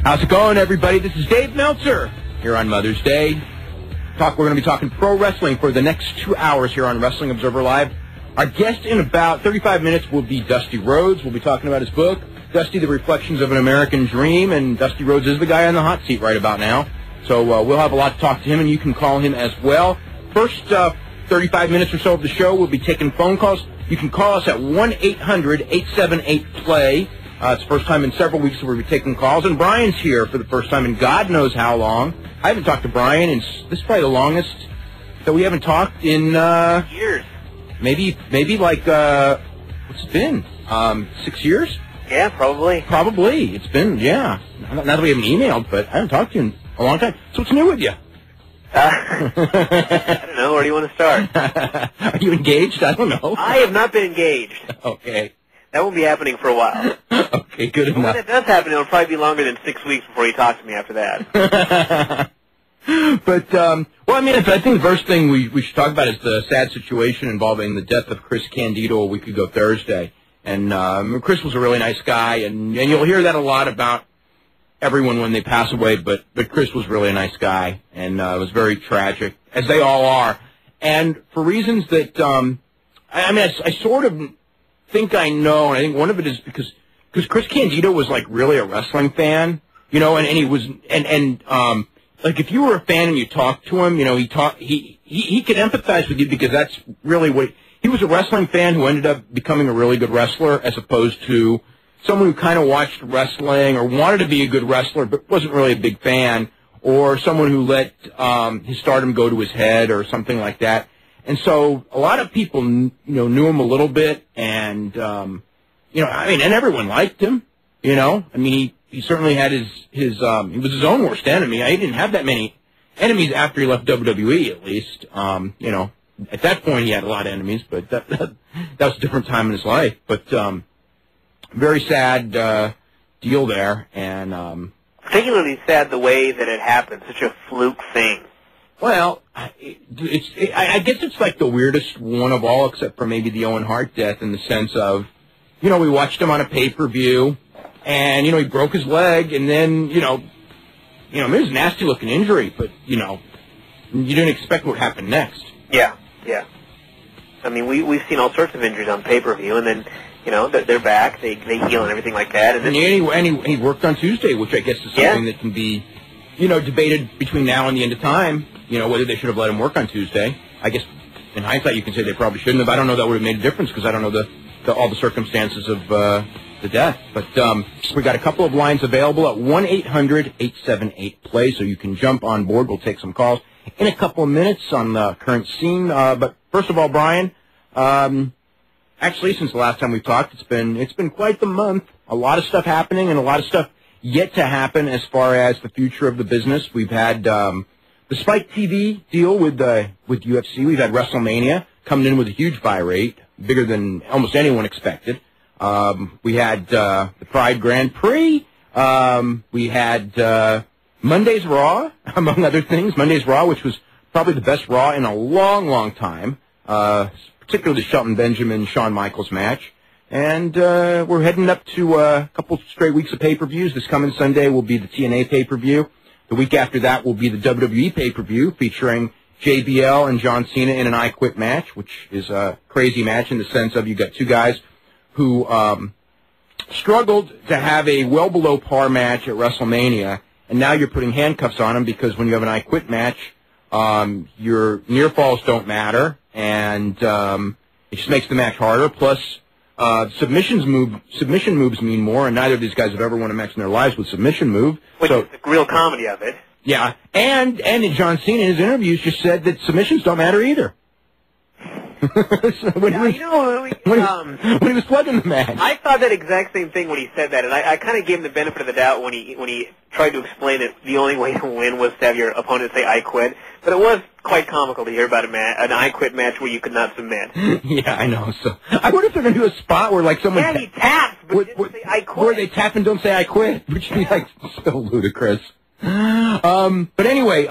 How's it going, everybody? This is Dave Meltzer here on Mother's Day. We're going to be talking pro wrestling for the next 2 hours here on Wrestling Observer Live. Our guest in about 35 minutes will be Dusty Rhodes. We'll be talking about his book, Dusty, The Reflections of an American Dream, and Dusty Rhodes is the guy on the hot seat right about now. So we'll have a lot to talk to him, and you can call him as well. First 35 minutes or so of the show, we'll be taking phone calls. You can call us at 1-800-878-PLAY. It's the first time in several weeks that we'll be taking calls, and Brian's here for the first time in God knows how long. I haven't talked to Brian, and this is probably the longest that we haven't talked in years. Maybe like what's it been? 6 years? Yeah, probably. Probably. It's been, yeah. Not that we haven't emailed, but I haven't talked to you in a long time. So what's new with you? I don't know. Where do you want to start? Are you engaged? I don't know. I have not been engaged. Okay. That won't be happening for a while. Okay, good enough. When it does happen, it'll probably be longer than 6 weeks before you talk to me after that. But, well, I mean, I think the first thing we should talk about is the sad situation involving the death of Chris Candido a week ago Thursday. And Chris was a really nice guy, and you'll hear that a lot about everyone when they pass away, but Chris was really a nice guy, and it was very tragic, as they all are. And for reasons that, I sort of think I know, and I think one of it is because Chris Candido was, like, really a wrestling fan, you know, and he was, like, if you were a fan and you talked to him, you know, he could empathize with you because that's really what he was, a wrestling fan who ended up becoming a really good wrestler, as opposed to someone who kind of watched wrestling or wanted to be a good wrestler but wasn't really a big fan, or someone who let his stardom go to his head or something like that. And so a lot of people, you know, knew him a little bit, and you know, I mean, and everyone liked him. You know, I mean, he certainly had his he was his own worst enemy. He didn't have that many enemies after he left WWE, at least. You know, at that point he had a lot of enemies, but that was a different time in his life. But very sad deal there, and particularly sad the way that it happened. Such a fluke thing. Well, I guess it's like the weirdest one of all, except for maybe the Owen Hart death, in the sense of, you know, we watched him on a pay-per-view, and, you know, he broke his leg, and then, you know, it was a nasty-looking injury, but, you know, you didn't expect what happened next. Yeah. I mean, we've seen all sorts of injuries on pay-per-view, and then, you know, they're back, they heal and everything like that. And he worked on Tuesday, which I guess is something that can be, you know, debated between now and the end of time. You know, whether they should have let him work on Tuesday. I guess, in hindsight, you can say they probably shouldn't have. I don't know that would have made a difference because I don't know all the circumstances of the death. But we got a couple of lines available at 1-800-878-PLAY, so you can jump on board. We'll take some calls in a couple of minutes on the current scene. But first of all, Brian, actually, since the last time we talked, it's been quite the month. A lot of stuff happening and a lot of stuff yet to happen as far as the future of the business. We've had the Spike TV deal with UFC. We've had WrestleMania coming in with a huge buy rate, bigger than almost anyone expected. We had the Pride Grand Prix. We had Monday's Raw, among other things. Monday's Raw, which was probably the best Raw in a long, long time, particularly the Shelton Benjamin Shawn Michaels match. And we're heading up to a couple straight weeks of pay-per-views. This coming Sunday will be the TNA pay-per-view. The week after that will be the WWE pay-per-view featuring JBL and John Cena in an I Quit match, which is a crazy match in the sense of you got two guys who struggled to have a well-below-par match at WrestleMania, and now you're putting handcuffs on them because when you have an I Quit match, your near falls don't matter, and it just makes the match harder. Plus, submission moves mean more, and neither of these guys have ever won a match in their lives with submission move. Which is the real comedy of it. Yeah, and John Cena in his interviews just said that submissions don't matter either. when he was plugging the match. I thought that exact same thing when he said that, and I kind of gave him the benefit of the doubt when he tried to explain that the only way to win was to have your opponent say "I quit." But it was quite comical to hear about an "I quit" match where you could not submit. Yeah, I know. So I wonder if they're gonna do a spot where like someone he taps, but didn't say "I quit." Where they tap and don't say "I quit," which would be like so ludicrous. But anyway,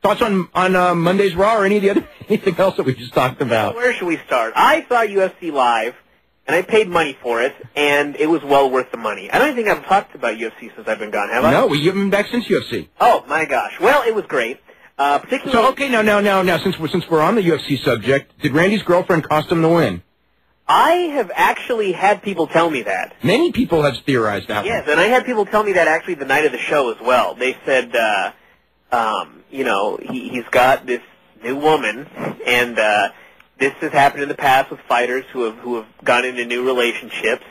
thoughts on Monday's Raw or anything else that we just talked about? Where should we start? I saw UFC live, and I paid money for it, and it was well worth the money. I don't think I've talked about UFC since I've been gone, have I? No, we haven't been back since UFC. Oh, my gosh. Well, it was great. Particularly... So, okay, now, since we're on the UFC subject, did Randy's girlfriend cost him the win? I have actually had people tell me that. Many people have theorized that. Yes, and I had people tell me that actually the night of the show as well. They said, you know, he's got this new woman, and this has happened in the past with fighters who have gone into new relationships,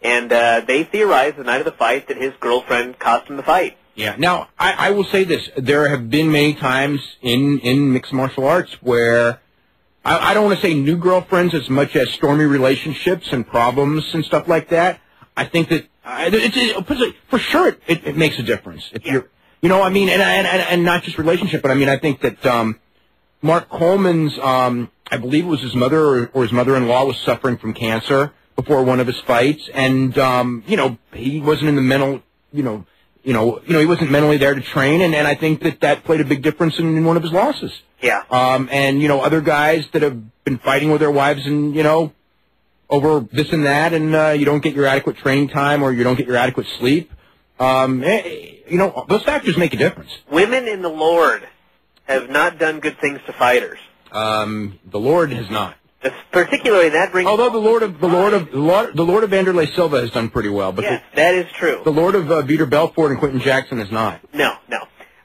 and they theorized the night of the fight that his girlfriend cost him the fight. Yeah. Now, I will say this. There have been many times in mixed martial arts where I don't want to say new girlfriends as much as stormy relationships and problems and stuff like that. I think that for sure it makes a difference. If you're, you know, I mean, and not just relationship, but I mean, I think that Mark Coleman's, I believe it was his mother or his mother-in-law was suffering from cancer before one of his fights, and you know, he wasn't in the mental, he wasn't mentally there to train, and I think that played a big difference in one of his losses. Yeah. And, you know, other guys that have been fighting with their wives and, you know, over this and that, and you don't get your adequate training time or you don't get your adequate sleep, you know, those factors make a difference. Women in the Lord have not done good things to fighters. The Lord has not. Particularly that brings. Although the Lord of Vanderlei Silva has done pretty well, but yes, that is true. The Lord of Vitor Belfort and Quentin Jackson has not. No.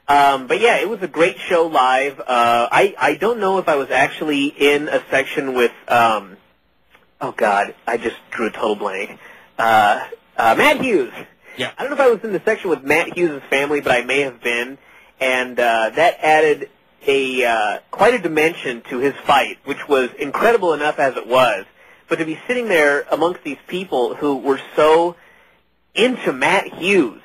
But yeah, it was a great show live. I don't know if I was actually in a section with oh God, I just drew a total blank. Matt Hughes. Yeah. I don't know if I was in the section with Matt Hughes' family, but I may have been, and that added quite a dimension to his fight, which was incredible enough as it was. But to be sitting there amongst these people who were so into Matt Hughes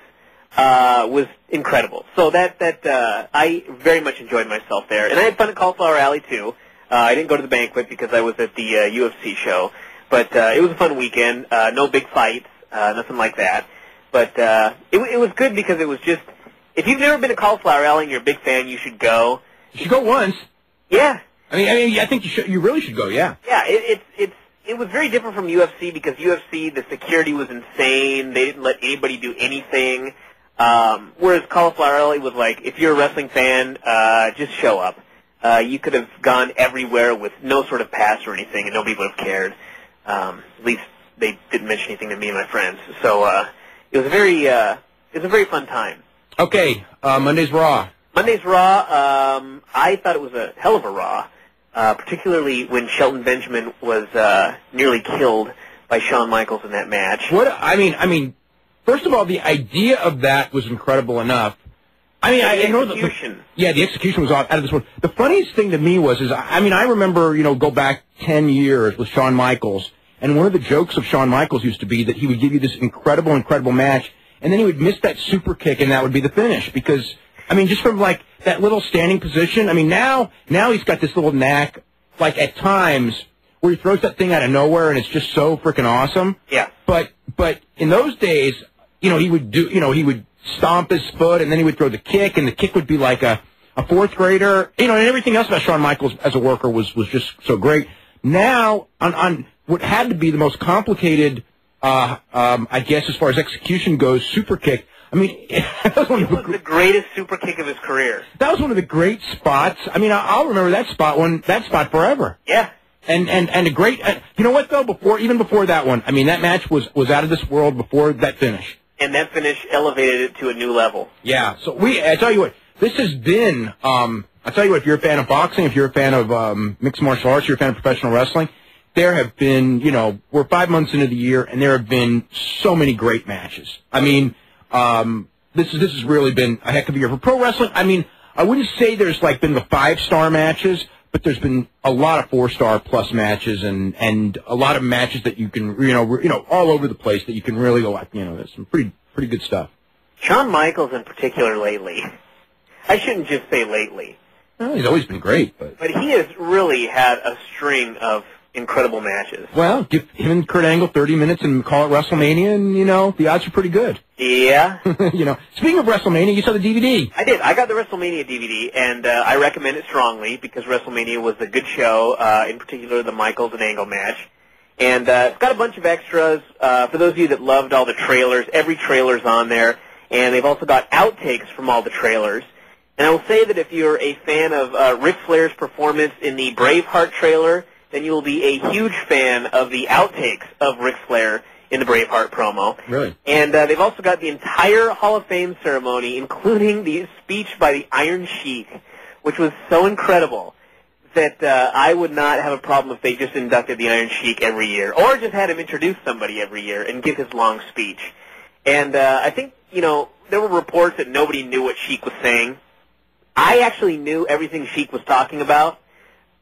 was incredible. So I very much enjoyed myself there, and I had fun at Cauliflower Alley too. I didn't go to the banquet because I was at the UFC show, but it was a fun weekend. No big fights, nothing like that. But it was good because it was just. If you've never been to Cauliflower Alley and you're a big fan, you should go. You should go once. Yeah. I mean, I think you really should go. Yeah. Yeah. It was very different from UFC because UFC, the security was insane. They didn't let anybody do anything. Whereas Cauliflower Alley was like, if you're a wrestling fan, just show up. You could have gone everywhere with no sort of pass or anything, and nobody would have cared. At least they didn't mention anything to me and my friends. So it was a very fun time. Okay, Monday's Raw. Monday's Raw, I thought it was a hell of a Raw, particularly when Shelton Benjamin was nearly killed by Shawn Michaels in that match. I mean, first of all, the idea of that was incredible enough. I mean, I know the execution was out of this world. The funniest thing to me was, I remember, go back 10 years with Shawn Michaels, and one of the jokes of Shawn Michaels used to be that he would give you this incredible match, and then he would miss that super kick, and that would be the finish. Because, just from, that little standing position, now he's got this little knack, at times, where he throws that thing out of nowhere, and it's just so freaking awesome. Yeah. But in those days, he would stomp his foot, and then he would throw the kick, and the kick would be like a fourth grader. And everything else about Shawn Michaels as a worker was just so great. Now, on what had to be the most complicated, I guess, as far as execution goes, super kick. It was the greatest super kick of his career. That was one of the great spots. I'll remember that spot forever. Yeah. And a great, you know what though? Even before that one, that match was out of this world before that finish. And that finish elevated it to a new level. Yeah. So I tell you what, this has been, I tell you what, if you're a fan of boxing, if you're a fan of mixed martial arts, you're a fan of professional wrestling, there have been, we're 5 months into the year, and there have been so many great matches. This has really been a heck of a year for pro wrestling. I wouldn't say there's been the 5-star matches, but there's been a lot of 4-star plus matches and a lot of matches that you can, all over the place that you can really go, there's some pretty good stuff. Shawn Michaels in particular lately. I shouldn't just say lately. Well, he's always been great, but he has really had a string of incredible matches. Well, give him and Kurt Angle 30 minutes and call it WrestleMania, and, the odds are pretty good. Yeah. Speaking of WrestleMania, you saw the DVD. I did. I got the WrestleMania DVD, and I recommend it strongly because WrestleMania was a good show, in particular the Michaels and Angle match. And it's got a bunch of extras. For those of you that loved all the trailers, every trailer's on there. And they've also got outtakes from all the trailers. And I will say that if you're a fan of Ric Flair's performance in the Braveheart trailer, then you will be a huge fan of the outtakes of Ric Flair in the Braveheart promo. Really? And they've also got the entire Hall of Fame ceremony, including the speech by the Iron Sheik, which was so incredible that I would not have a problem if they just inducted the Iron Sheik every year, or just had him introduce somebody every year and give his long speech. And I think, you know, there were reports that nobody knew what Sheik was saying. I actually knew everything Sheik was talking about,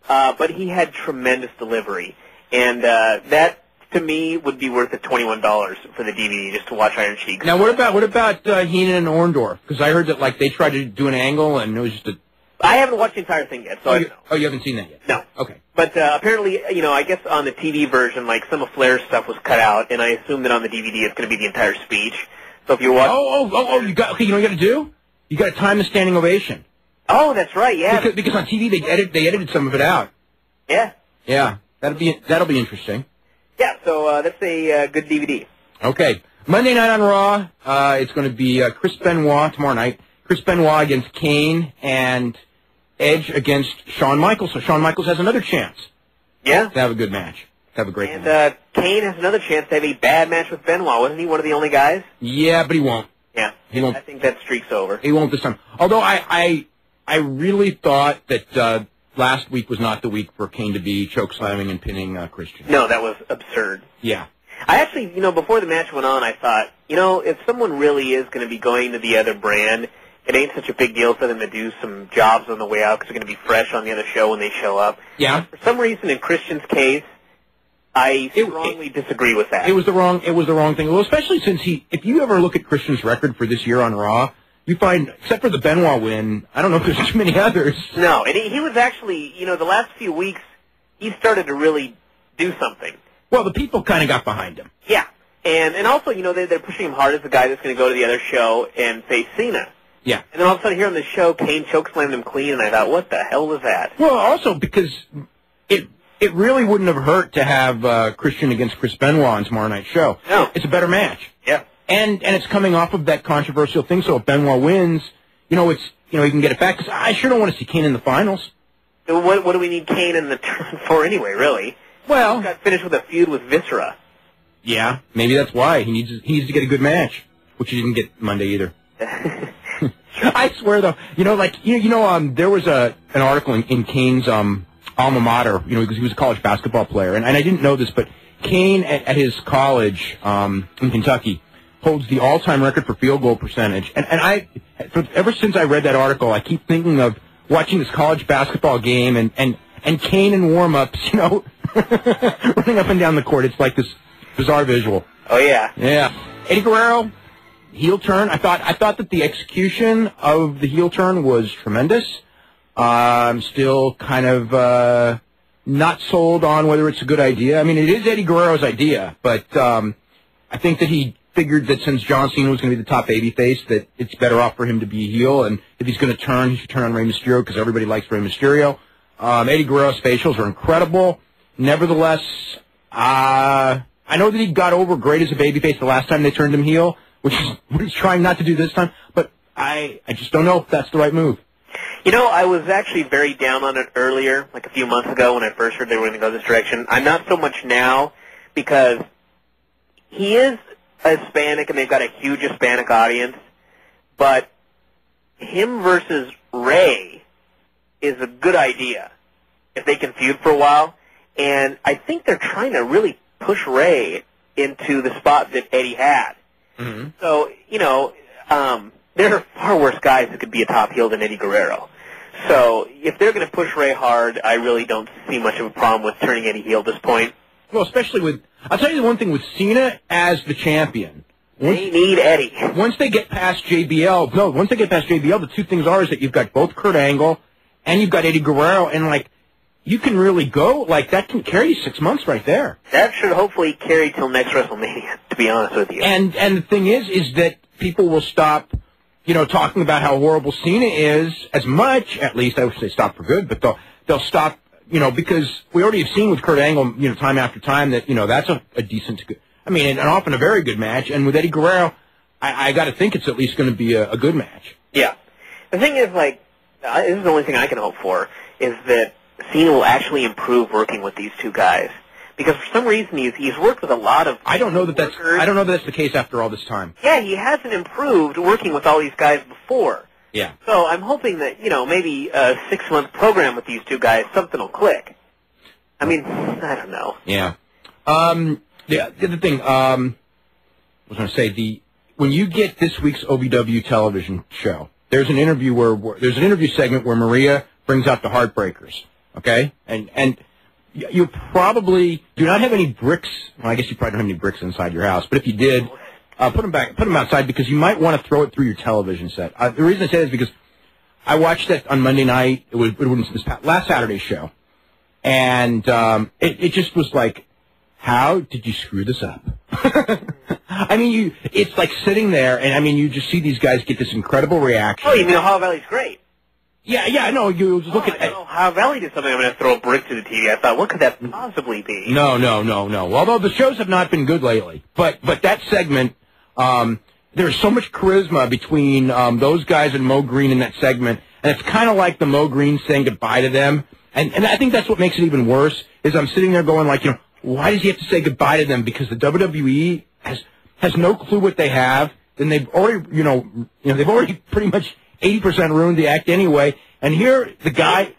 but he had tremendous delivery. And that, to me, would be worth the $21 for the DVD just to watch Iron Sheik. Now, what about Heenan and Orndorff? Because I heard that, like, they tried to do an angle, and it was just a... I haven't watched the entire thing yet, so I don't know. Oh, you haven't seen that yet? No. Okay. But apparently, you know, I guess on the TV version, like, some of Flair's stuff was cut out, and I assume that on the DVD it's going to be the entire speech. So if you watch... you know what you got to do? You got to time the standing ovation. Oh, that's right, yeah. Because on TV they edited some of it out. Yeah. Yeah, that'll be interesting. Yeah, so that's a good DVD. Okay. Monday night on Raw, it's going to be Chris Benoit tomorrow night. Chris Benoit against Kane, and Edge against Shawn Michaels. So Shawn Michaels has another chance. Yeah. To have a good match. To have a great match. And Kane has another chance to have a bad match with Benoit. Wasn't he one of the only guys? Yeah, but he won't. Yeah. He won't. I think that streak's over. He won't this time. Although I really thought that last week was not the week for Kane to be chokeslamming and pinning Christian. No, that was absurd. Yeah. I actually, you know, before the match went on, I thought, you know, if someone really is going to be going to the other brand, it ain't such a big deal for them to do some jobs on the way out because they're going to be fresh on the other show when they show up. Yeah. For some reason, in Christian's case, I strongly disagree with that. It was the wrong thing. Well, especially since if you ever look at Christian's record for this year on Raw, you find, except for the Benoit win, I don't know if there's too many others. No, and he was actually, you know, the last few weeks, he started to really do something. Well, the people kind of got behind him. Yeah, and also, you know, they're pushing him hard as the guy that's going to go to the other show and face Cena. Yeah. And then all of a sudden here on the show, Kane chokeslammed him clean, and I thought, what the hell was that? Well, also because it really wouldn't have hurt to have Christian against Chris Benoit on tomorrow night's show. No. It's a better match. Yeah. And it's coming off of that controversial thing, so if Benoit wins, you know, he can get it back. Because I sure don't want to see Kane in the finals. So what do we need Kane in the turn for anyway, really? Well, he got finished with a feud with Viscera. Yeah, maybe that's why. He needs to get a good match, which he didn't get Monday either. I swear, though, there was an article in Kane's alma mater, because he was a college basketball player, and I didn't know this, but Kane at his college in Kentucky holds the all-time record for field goal percentage, and ever since I read that article, I keep thinking of watching this college basketball game and Kane in warm-ups, running up and down the court. It's like this bizarre visual. Oh yeah. Yeah. Eddie Guerrero, heel turn. I thought that the execution of the heel turn was tremendous. I'm still kind of not sold on whether it's a good idea. I mean, it is Eddie Guerrero's idea, but I think that he figured that since John Cena was going to be the top babyface, that it's better off for him to be a heel, and if he's going to turn, he should turn on Rey Mysterio because everybody likes Rey Mysterio. Eddie Guerrero's facials are incredible. Nevertheless, I know that he got over great as a babyface the last time they turned him heel, which is what he's trying not to do this time, but I just don't know if that's the right move. I was actually very down on it earlier, like a few months ago when I first heard they were going to go this direction. I'm not so much now because he is Hispanic and they've got a huge Hispanic audience, but him versus Rey is a good idea if they can feud for a while, and I think they're trying to really push Rey into the spot that Eddie had. Mm-hmm. So, there are far worse guys that could be a top heel than Eddie Guerrero. So if they're going to push Rey hard, I really don't see much of a problem with turning Eddie heel at this point. Well, especially I'll tell you the one thing with Cena as the champion. They need Eddie. Once they get past JBL, the two things are is that you've got both Kurt Angle and you've got Eddie Guerrero, and you can really go, that can carry you 6 months right there. That should hopefully carry till next WrestleMania, to be honest with you. And the thing is that people will stop, talking about how horrible Cena is as much, at least I would say stop for good, but they'll stop you know, because we already have seen with Kurt Angle, you know, time after time that, you know, that's a decent, I mean, and often a very good match. And with Eddie Guerrero, I got to think it's at least going to be a good match. Yeah. The thing is, like, this is the only thing I can hope for, is that Cena will actually improve working with these two guys. Because for some reason he's worked with a lot of I don't know that that's the case after all this time. Yeah, he hasn't improved working with all these guys before. Yeah. So I'm hoping that, you know, maybe a 6-month program with these two guys, something will click. I mean, I don't know. Yeah. The other thing, I was going to say, when you get this week's OVW television show, there's an interview there's an interview segment where Maria brings out the Heartbreakers. Okay? And you probably do not have any bricks. Well, I guess you probably don't have any bricks inside your house, but if you did, put them outside because you might want to throw it through your television set. The reason I say that is because I watched that on Monday night. It was this last Saturday's show, and it just was like, how did you screw this up? I mean, it's like sitting there, and I mean, you just see these guys get this incredible reaction. Oh, you mean Ohio Valley's great? Yeah, no, you just look at it. Ohio Valley did something. I'm going to throw a brick to the TV. I thought, what could that possibly be? No. Although the shows have not been good lately, but that segment, there's so much charisma between those guys and Mo Green in that segment, and it's kind of like the Mo Green saying goodbye to them, and I think that's what makes it even worse. Is I'm sitting there going like, you know, why does he have to say goodbye to them? Because the WWE has no clue what they have, and they've already, they've already pretty much 80% ruined the act anyway. And here the guy,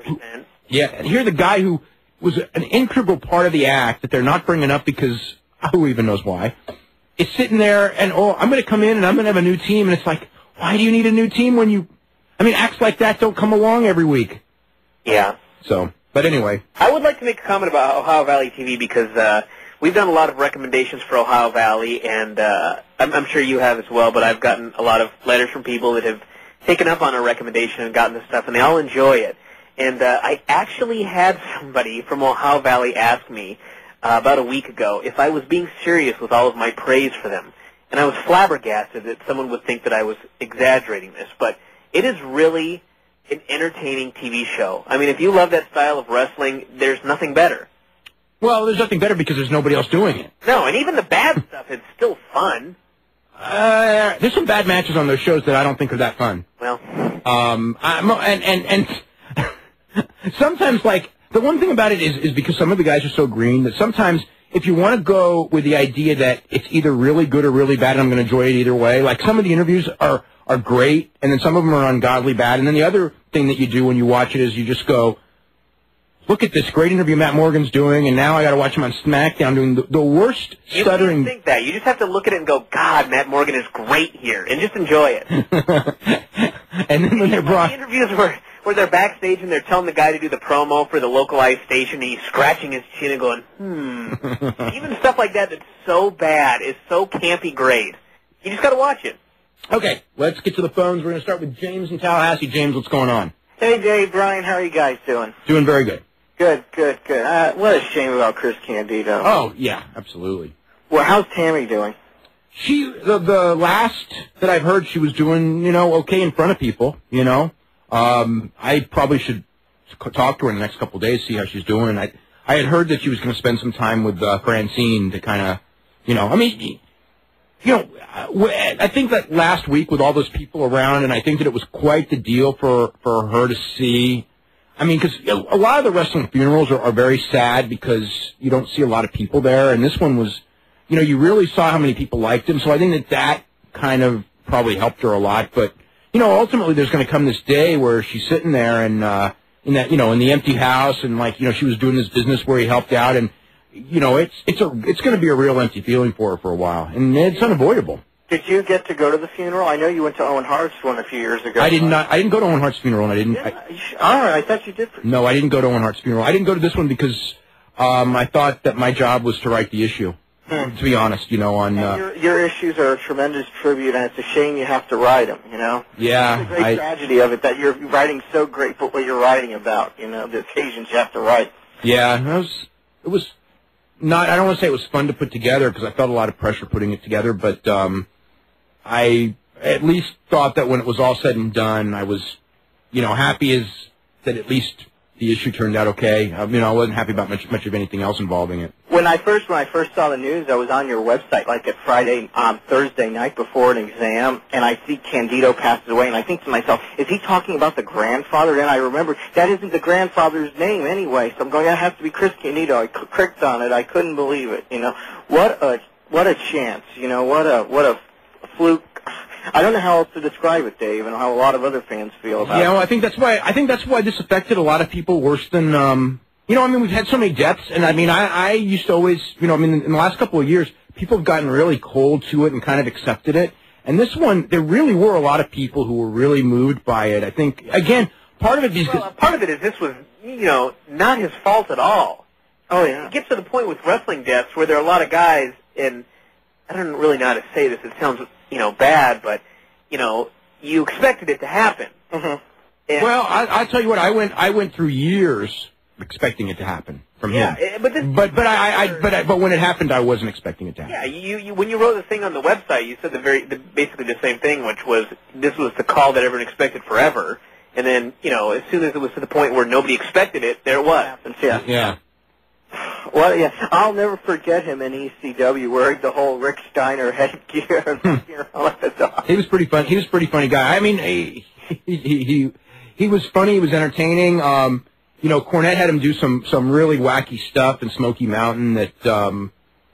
who was an integral part of the act that they're not bringing up because who even knows why, is sitting there and, I'm going to come in and I'm going to have a new team. And it's like, why do you need a new team when acts like that don't come along every week. Yeah. So, but anyway. I would like to make a comment about Ohio Valley TV because we've done a lot of recommendations for Ohio Valley, and I'm sure you have as well, but I've gotten a lot of letters from people that have taken up on our recommendation and gotten this stuff, and they all enjoy it. And I actually had somebody from Ohio Valley ask me about a week ago if I was being serious with all of my praise for them. And I was flabbergasted that someone would think that I was exaggerating this, but it is really an entertaining TV show. I mean, if you love that style of wrestling, there's nothing better. Well, there's nothing better because there's nobody else doing it. No, and even the bad stuff is still fun. There's some bad matches on those shows that I don't think are that fun. Well, and sometimes, like, the one thing about it is because some of the guys are so green that sometimes if you want to go with the idea that it's either really good or really bad and I'm going to enjoy it either way, like some of the interviews are great and then some of them are ungodly bad. And then the other thing that you do when you watch it is you just go, look at this great interview Matt Morgan's doing, and now I got to watch him on SmackDown doing the worst stuttering. You don't think that. You just have to look at it and go, God, Matt Morgan is great here, and just enjoy it. And then when they're brought... The interviews where they're backstage and they're telling the guy to do the promo for the localized station, and he's scratching his chin and going, Even stuff like that that's so bad is so campy great. You just got to watch it. Okay, let's get to the phones. We're going to start with James in Tallahassee. James, what's going on? Hey, Dave, Brian, how are you guys doing? Doing very good. Good. What a shame about Chris Candido. Oh, yeah, absolutely. Well, how's Tammy doing? The last that I've heard, she was doing, okay in front of people, I probably should talk to her in the next couple of days, see how she's doing. I had heard that she was going to spend some time with Francine to kind of, I think that last week with all those people around, and I think that it was quite the deal for her to see. I mean, because a lot of the wrestling funerals are very sad because you don't see a lot of people there, and this one was, you really saw how many people liked him, so I think that kind of probably helped her a lot. But, ultimately there's going to come this day where she's sitting there and in the empty house, and she was doing this business where he helped out, and it's going to be a real empty feeling for her for a while, and it's unavoidable. Did you get to go to the funeral? I know you went to Owen Hart's one a few years ago. I didn't go to Owen Hart's funeral, and I didn't. All right, I thought you did. No, I didn't go to Owen Hart's funeral. I didn't go to this one because I thought that my job was to write the issue. To be honest, your issues are a tremendous tribute, and it's a shame you have to write them. Yeah, it's a great tragedy of it that you're writing so great, but what you're writing about, the occasions you have to write. Yeah, it was not. I don't want to say it was fun to put together because I felt a lot of pressure putting it together, but I at least thought that when it was all said and done, I was, happy as that at least, the issue turned out okay. I wasn't happy about much of anything else involving it. When I first saw the news, I was on your website like at Thursday night before an exam, and I see Candido passes away, and I think to myself, is he talking about the grandfather? And I remember that isn't the grandfather's name anyway, so I'm going, that has to be Chris Candido. I clicked on it. I couldn't believe it. What a chance. What a fluke. I don't know how else to describe it, Dave, and how a lot of other fans feel about it. Yeah, well, I think that's why this affected a lot of people worse than we've had so many deaths, and I used to always, in the last couple of years, people have gotten really cold to it and kind of accepted it. And this one, there really were a lot of people who were really moved by it. I think, again, part of it is this was, not his fault at all. Oh, yeah. It gets to the point with wrestling deaths where there are a lot of guys, and I don't really know how to say this. It sounds, bad, but, you expected it to happen. Mm-hmm. Well, I'll tell you what, I went through years expecting it to happen from him. But when it happened, I wasn't expecting it to happen. Yeah, when you wrote the thing on the website, you said basically the same thing, which was this was the call that everyone expected forever. And then, as soon as it was to the point where nobody expected it, there it was. Yeah. Well, yeah, I'll never forget him in ECW wearing the whole Rick Steiner headgear. He was pretty fun. He was a pretty funny guy. I mean, he was funny. He was entertaining. Cornette had him do some really wacky stuff in Smoky Mountain that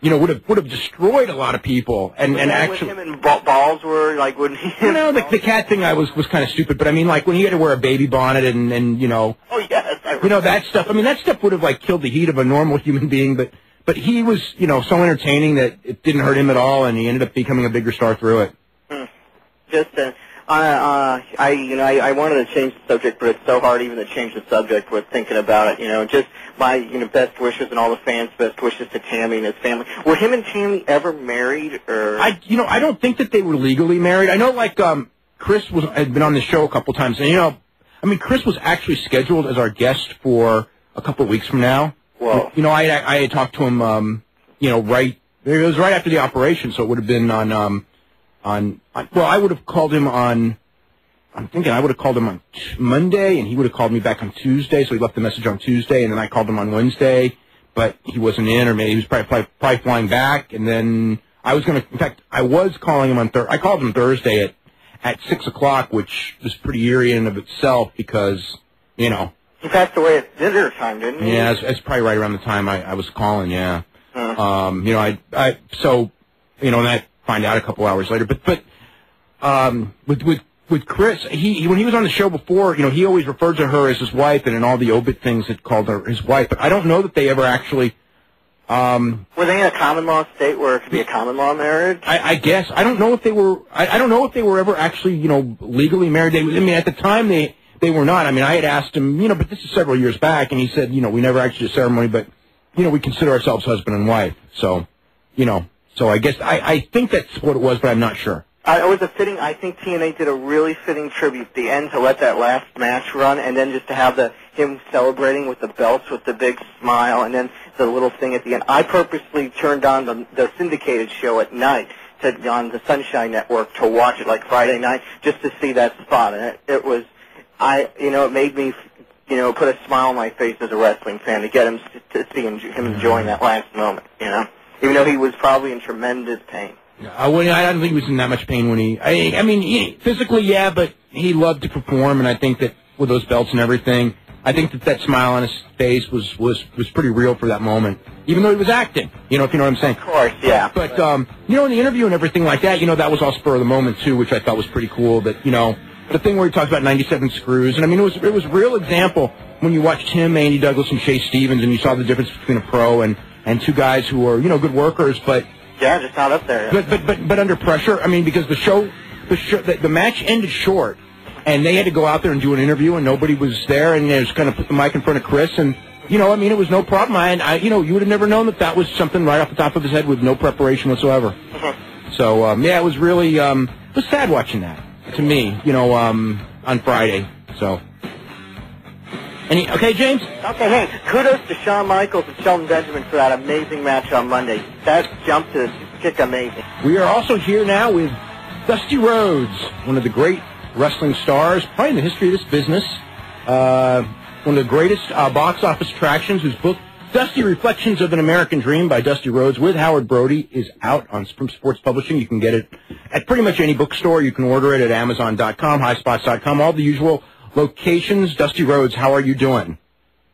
would have destroyed a lot of people. And actually, him and balls were like, wouldn't he? The cat thing was kind of stupid. But I mean, like when he had to wear a baby bonnet and Oh yes. That stuff. I mean, that stuff would have like killed the heat of a normal human being. But he was so entertaining that it didn't hurt him at all, and he ended up becoming a bigger star through it. I wanted to change the subject, but it's so hard even to change the subject with thinking about it. Just my best wishes and all the fans' best wishes to Tammy and his family. Were him and Tammy ever married, or? I don't think that they were legally married. I know Chris had been on the show a couple times, and Chris was actually scheduled as our guest for a couple of weeks from now. Whoa. I had talked to him, it was right after the operation, so it would have been I would have called him on Monday, and he would have called me back on Tuesday, so he left the message on Tuesday, and then I called him on Wednesday, but he wasn't in, or maybe he was probably flying back, and then I was calling him I called him Thursday at 6 o'clock, which was pretty eerie in and of itself, because, He passed away at dinner time, didn't he? Yeah, it's probably right around the time I was calling, yeah. And I find out a couple hours later, but with Chris, when he was on the show before, he always referred to her as his wife, and in all the obit things it called her his wife, but I don't know that they ever actually, were they in a common law state where it could be a common law marriage? I guess. I don't know if they were, I don't know if they were ever actually, legally married. At the time they were not. I had asked him, but this is several years back, and he said, we never actually did a ceremony, but, we consider ourselves husband and wife. So, so I guess, I think that's what it was, but I'm not sure. I think TNA did a really fitting tribute at the end to let that last match run, and then just to have him celebrating with the belts with the big smile, and then the little thing at the end. I purposely turned on the syndicated show at night on the Sunshine Network to watch it like Friday night, just to see that spot, and it made me, put a smile on my face as a wrestling fan to get him to see him enjoying that last moment, even though he was probably in tremendous pain. I don't think he was in that much pain when he physically, yeah, but he loved to perform, and I think that with those belts and everything, I think that smile on his face was pretty real for that moment, even though he was acting, if you know what I'm saying. Of course, yeah. But, in the interview and everything like that, that was all spur of the moment, too, which I thought was pretty cool, that, the thing where he talks about 97 screws, and it was a real example when you watched him, Andy Douglas, and Chase Stevens, and you saw the difference between a pro and two guys who are, good workers, but... Yeah, just not up there. But under pressure, because the match ended short, and they had to go out there and do an interview, and nobody was there, and they just kind of put the mic in front of Chris, and, it was no problem. You would have never known that was something right off the top of his head with no preparation whatsoever. So, it was really, it was sad watching that, to me, on Friday, so... Okay, James? Okay, hey, kudos to Shawn Michaels and Shelton Benjamin for that amazing match on Monday. That jump to kick amazing. We are also here now with Dusty Rhodes, one of the great wrestling stars, probably in the history of this business. one of the greatest box office attractions, whose book, Dusty Reflections of an American Dream by Dusty Rhodes with Howard Brody, is out from Sports Publishing. You can get it at pretty much any bookstore. You can order it at Amazon.com, HighSpots.com, all the usual locations. Dusty Rhodes, how are you doing?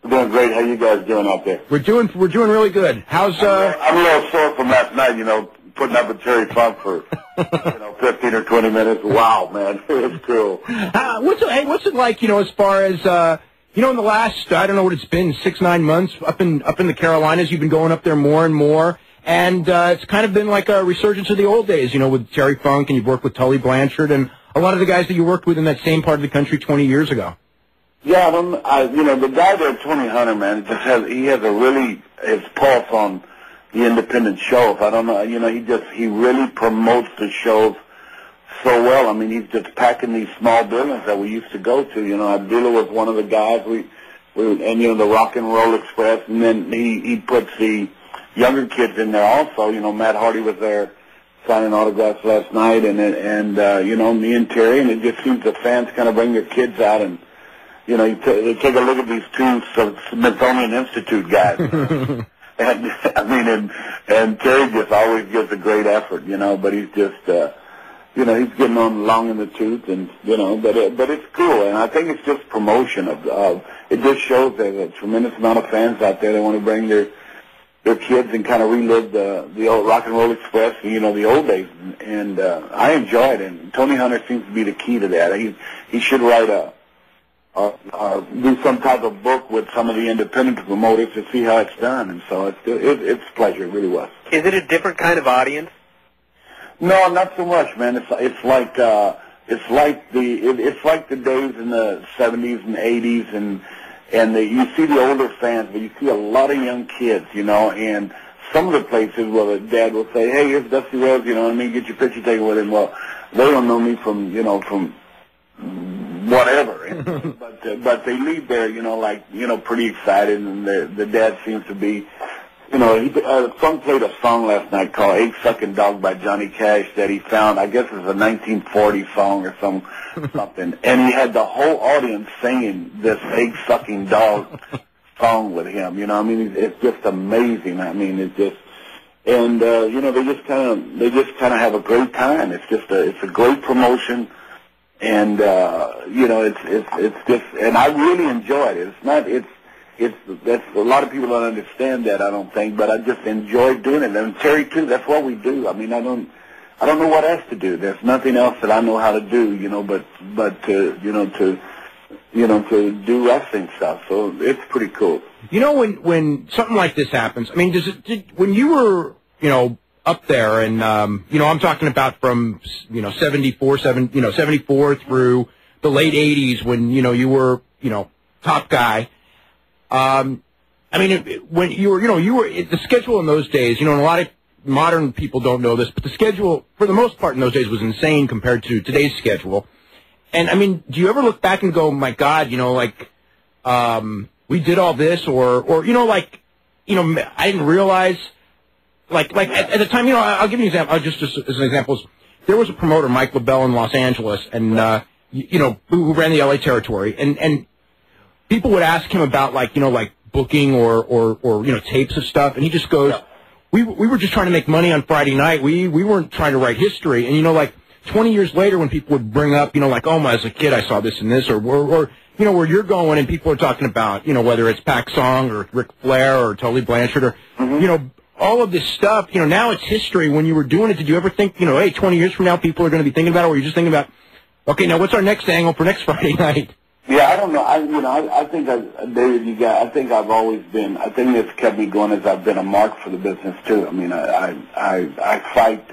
I'm doing great. How you guys doing out there? We're doing really good. How's I'm a little sore from last night, putting up with Terry Funk for 15 or 20 minutes. Wow, man, it was cool. What's it like, as far as in the last, I don't know what it's been, 6-9 months up in the Carolinas, you've been going up there more and more, and it's kind of been like a resurgence of the old days, with Terry Funk, and you've worked with Tully Blanchard and a lot of the guys that you worked with in that same part of the country 20 years ago. Yeah, the guy there, Tony Hunter, man, he has his pulse on the independent shows. I don't know, he really promotes the shows so well. I mean, he's just packing these small buildings that we used to go to. Abdullah was one of the guys and the Rock and Roll Express, and then he puts the younger kids in there also. Matt Hardy was there signing autographs last night, and me and Terry, and it just seems the fans kind of bring their kids out, and they take a look at these two Smithsonian Institute guys. And Terry just always gives a great effort, but he's just, he's getting on long in the tooth, and, but it's cool, and I think it's just promotion of it just shows there's a tremendous amount of fans out there that want to bring their kids and kind of relive the old Rock and Roll Express, the old days, and I enjoy it, and Tony Hunter seems to be the key to that. He should write do some type of book with some of the independent promoters to see how it's done, and so it's a pleasure. It really was. Is it a different kind of audience? No, not so much, man. It's like the days in the 70s and 80s, and you see the older fans, but you see a lot of young kids, and some of the places where the dad will say, "Hey, here's Dusty Rhodes, get your picture taken with him." Well, they don't know me from whatever, but they leave there, pretty excited, and the dad seems to be, Funk played a song last night called "Egg Sucking Dog" by Johnny Cash that he found, I guess it's a 1940 song or something, and he had the whole audience singing this "Egg Sucking Dog" song with him. It's just amazing. It's just, and they just kind of have a great time. It's a great promotion. And it's just, and I really enjoyed it. That's a lot of people don't understand that, I don't think, but I just enjoy doing it. And Terry too, that's what we do. I don't know what else to do. There's nothing else that I know how to do, but to do wrestling stuff. So it's pretty cool. When something like this happens, when you were, up there, and I'm talking about from 74 through the late 80s when you were top guy. When you were the schedule in those days, and a lot of modern people don't know this, but the schedule for the most part in those days was insane compared to today's schedule. And do you ever look back and go, my God, we did all this, or I didn't realize. Like at the time, I'll give you an example. Just as an example, there was a promoter, Mike LaBelle, in Los Angeles, and who ran the LA territory, and people would ask him about booking or tapes of stuff, and he just goes, we were just trying to make money on Friday night. We weren't trying to write history. And 20 years later, when people would bring up, as a kid I saw this and this, or where you're going, and people are talking about, whether it's Pac Song or Ric Flair or Tully Blanchard or all of this stuff, now it's history. When you were doing it, did you ever think, hey, 20 years from now, people are going to be thinking about it, or were you just thinking about, okay, now what's our next angle for next Friday night? Yeah, I don't know. I think, David, I think I've always been, I think it's kept me going as I've been a mark for the business, too. I fight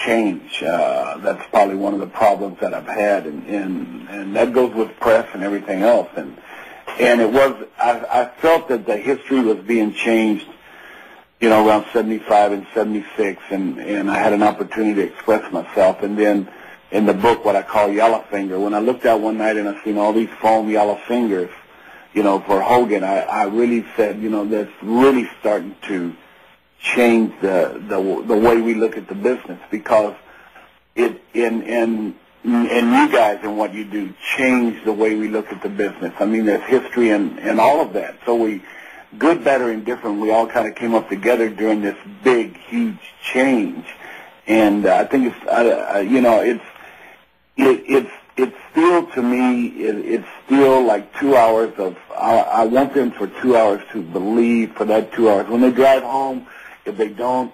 change. That's probably one of the problems that I've had, and that goes with press and everything else. And it was, I felt that the history was being changed, around 75 and 76, and I had an opportunity to express myself. And then in the book, what I call Yellow Finger, when I looked out one night and I seen all these foam yellow fingers, for Hogan, I really said, that's really starting to change the way we look at the business, because in and you guys and what you do changed the way we look at the business. I mean, there's history and all of that. So we, good, better, and different, we all kind of came up together during this big, huge change. And I think it's, you know, it's still, to me, it's still like 2 hours of, I want them for 2 hours to believe for that 2 hours. When they drive home, if they don't,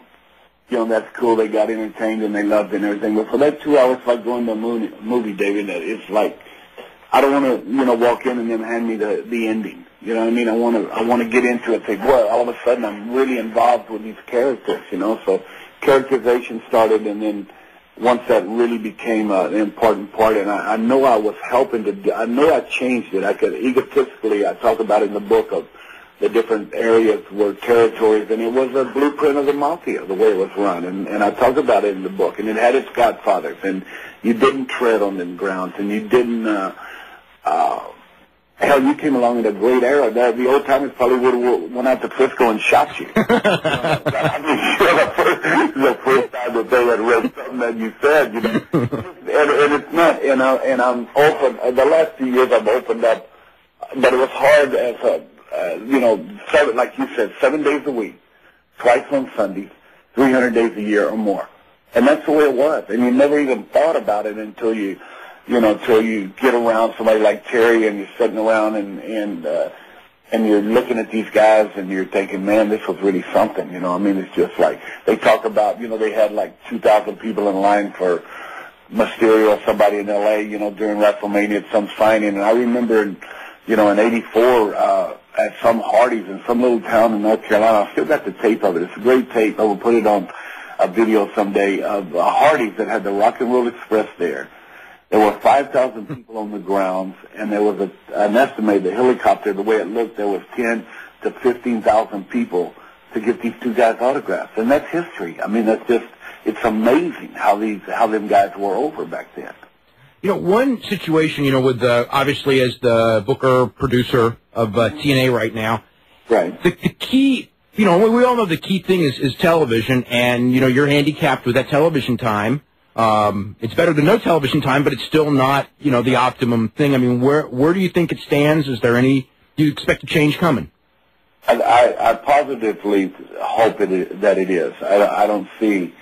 you know, that's cool. They got entertained and they loved it and everything. But for that 2 hours, like going to a movie, David, it's like, I don't want to, you know, walk in and then hand me the ending. You know what I mean? I want to get into it and say, boy, all of a sudden I'm really involved with these characters, you know. So characterization started, and then once that really became an important part, and I know I was helping I know I changed it. I could egotistically, I talk about it in the book of the different areas were territories, and it was a blueprint of the mafia, the way it was run, and I talk about it in the book, and it had its godfathers, and you didn't tread on them grounds, and you didn't, hell, you came along in a great era. The old timers probably would have went out to Frisco and shot you. I mean, sure, the first time that they had read something that you said, you know, and it's not, and I'm open, the last 2 years I've opened up, but it was hard as a, you know, like you said, 7 days a week, twice on Sundays, 300 days a year or more. And that's the way it was. And you never even thought about it until you know, until you get around somebody like Terry and you're sitting around and you're looking at these guys and you're thinking, man, this was really something. You know, I mean, it's just like, they talk about, you know, they had like 2,000 people in line for Mysterio or somebody in L.A., you know, during WrestleMania at some signing. And I remember, you know, in '84, at some Hardee's in some little town in North Carolina. I still got the tape of it. It's a great tape. I will put it on a video someday of Hardee's that had the Rock and Roll Express there. There were 5,000 people on the grounds, and there was an estimate, the helicopter, the way it looked, there was 10 to 15,000 people to get these two guys autographs. And that's history. I mean, that's just, it's amazing how them guys were over back then. You know, one situation, you know, with obviously as the booker, producer of TNA right now, right? The key, you know, we all know the key thing is television, and, you know, you're handicapped with that television time. It's better than no television time, but it's still not, you know, the optimum thing. I mean, where do you think it stands? Is there any, do you expect a change coming? I positively hope that it is. I don't see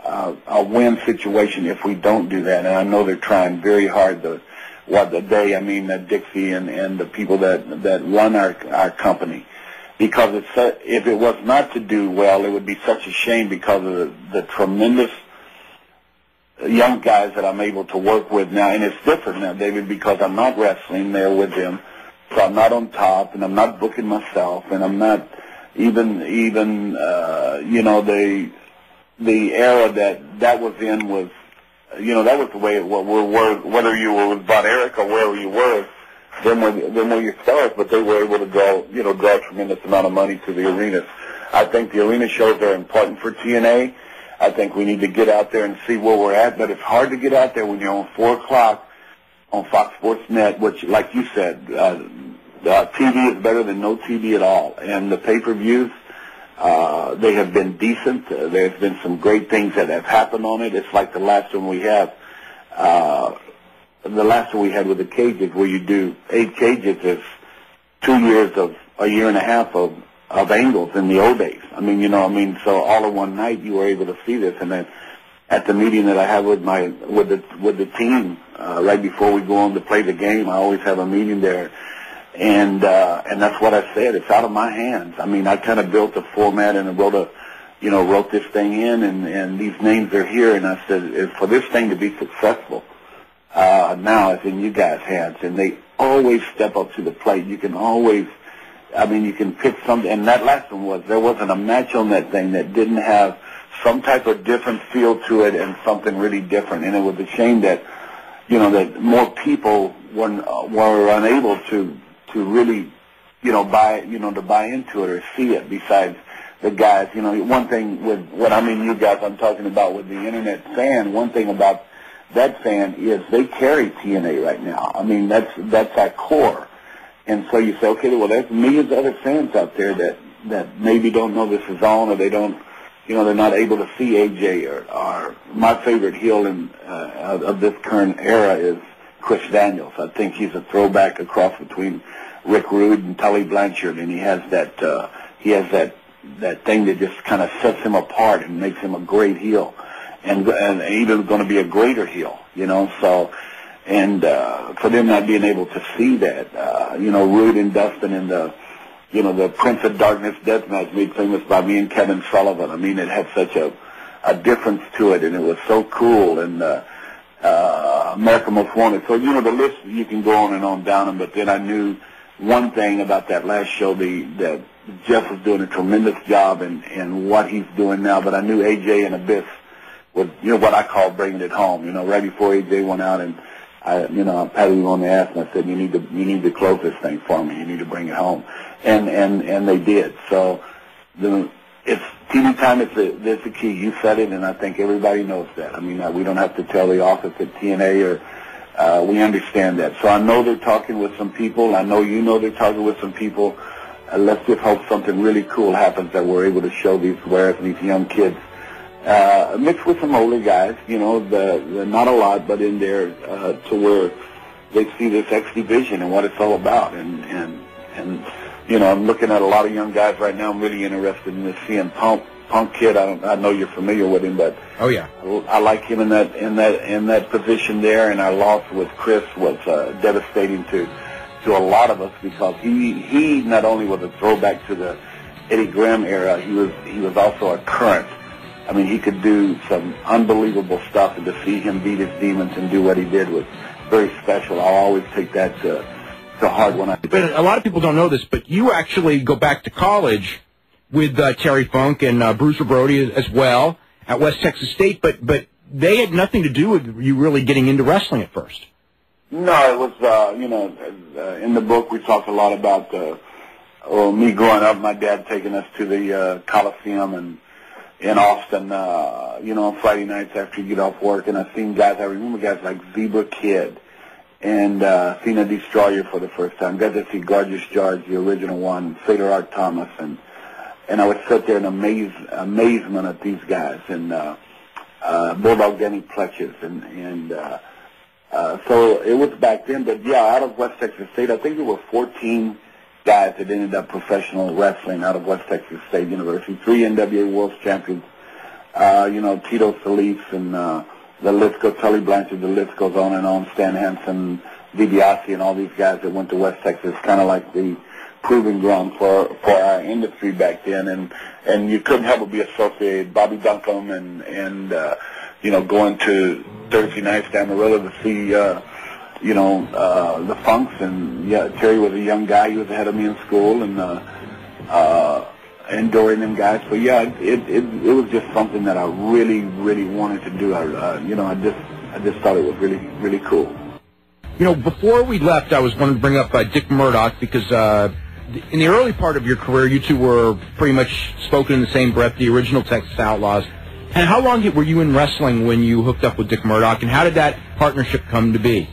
a win situation if we don't do that, and I know they're trying very hard. Dixie and the people that run our company, because if it was not to do well, it would be such a shame because of the tremendous young guys that I'm able to work with now, and it's different now, David, because I'm not wrestling there with them, so I'm not on top, and I'm not booking myself, and I'm not even you know, the era that was in was, you know, that was the way it was, whether you were with Von Erich or wherever you were, them were your stars, but they were able to draw a tremendous amount of money to the arenas. I think the arena shows are important for TNA. I think we need to get out there and see where we're at, but it's hard to get out there when you're on 4 o'clock on Fox Sports Net, which, like you said, TV is better than no TV at all, and the pay-per-views, they have been decent. There's been some great things that have happened on it. It's like the last one we had with the cages, where you do 8 cages is 2 years of a year and a half of angles in the old days. I mean, you know, so all in one night you were able to see this. And then at the meeting that I have with the team right before we go on to play the game, I always have a meeting there. And that's what I said. It's out of my hands. I mean, I kind of built a format and wrote this thing in, and these names are here. And I said, for this thing to be successful, now it's in you guys' hands. And they always step up to the plate. You can always, you can pick something. And that last one there wasn't a match on that thing that didn't have some type of different feel to it and something really different. And it was a shame that, that more people were unable to really, buy into it or see it besides the guys. One thing with you guys, I'm talking about with the internet fan, one thing about that fan is they carry TNA right now. That's our core. And so you say, okay, well, there's millions of other fans out there that maybe don't know this is on, or they don't they're not able to see AJ or my favorite heel of this current era is Chris Daniels. I think he's a throwback across between Rick Rude and Tully Blanchard, and he has that thing that just kind of sets him apart and makes him a great heel, and even going to be a greater heel, So, and for them not being able to see that, Rude and Dustin in the Prince of Darkness death match made famous by me and Kevin Sullivan. I mean, it had such a difference to it, and it was so cool, and America Most Wanted. So, the list, you can go on and on down them, but then I knew one thing about that last show, that Jeff was doing a tremendous job in what he's doing now, but I knew AJ and Abyss was, what I call bringing it home. Right before AJ went out, and I patted him on the ass and I said, you need to close this thing for me. You need to bring it home. And they did. So it's TV time is the key. You said it, and I think everybody knows that. I mean, we don't have to tell the office at TNA or we understand that. So I know they're talking with some people. I know they're talking with some people. Let's just hope something really cool happens that we're able to show these wares and these young kids, mixed with some older guys, not a lot, but in there to where they see this X Division and what it's all about. And I'm looking at a lot of young guys right now. I'm really interested in this CM Punk kid. I know you're familiar with him, but oh yeah, I like him in that position there. And our loss with Chris was devastating to a lot of us, because he not only was a throwback to the Eddie Graham era, he was also a current. I mean, he could do some unbelievable stuff, and to see him beat his demons and do what he did was very special. I'll always take that to heart when I. But a lot of people don't know this, but you actually go back to college with Terry Funk and Bruiser Brody as well at West Texas State, but they had nothing to do with you really getting into wrestling at first. No, it was, in the book we talked a lot about me growing up, my dad taking us to the Coliseum in Austin, on Friday nights after you get off work, and I remember guys like Zebra Kid and Cena Destroyer for the first time. Got to see Gorgeous George, the original one, Sailor Art Thomas, and I would sit there in amazement at these guys, and Bulldog Danny Pletches, so it was back then. But yeah, out of West Texas State, I think there were 14 guys that ended up professional wrestling out of West Texas State University. 3 NWA World Champions, Tito Solis and the list goes, Tully Blanchard, the list goes on and on, Stan Hansen, DiBiase, and all these guys that went to West Texas, kind of like the proving ground for our industry back then. And you couldn't help but be associated, Bobby Duncombe and going to Thursday nights to Amarillo to see, the Funks. And yeah, Terry was a young guy. He was ahead of me in school, and Dory and them guys. So yeah, it was just something that I really, really wanted to do. I just thought it was really, really cool. Before we left, I was wanting to bring up Dick Murdoch, because in the early part of your career, you two were pretty much spoken in the same breath, the original Texas Outlaws. And how long were you in wrestling when you hooked up with Dick Murdoch, and how did that partnership come to be?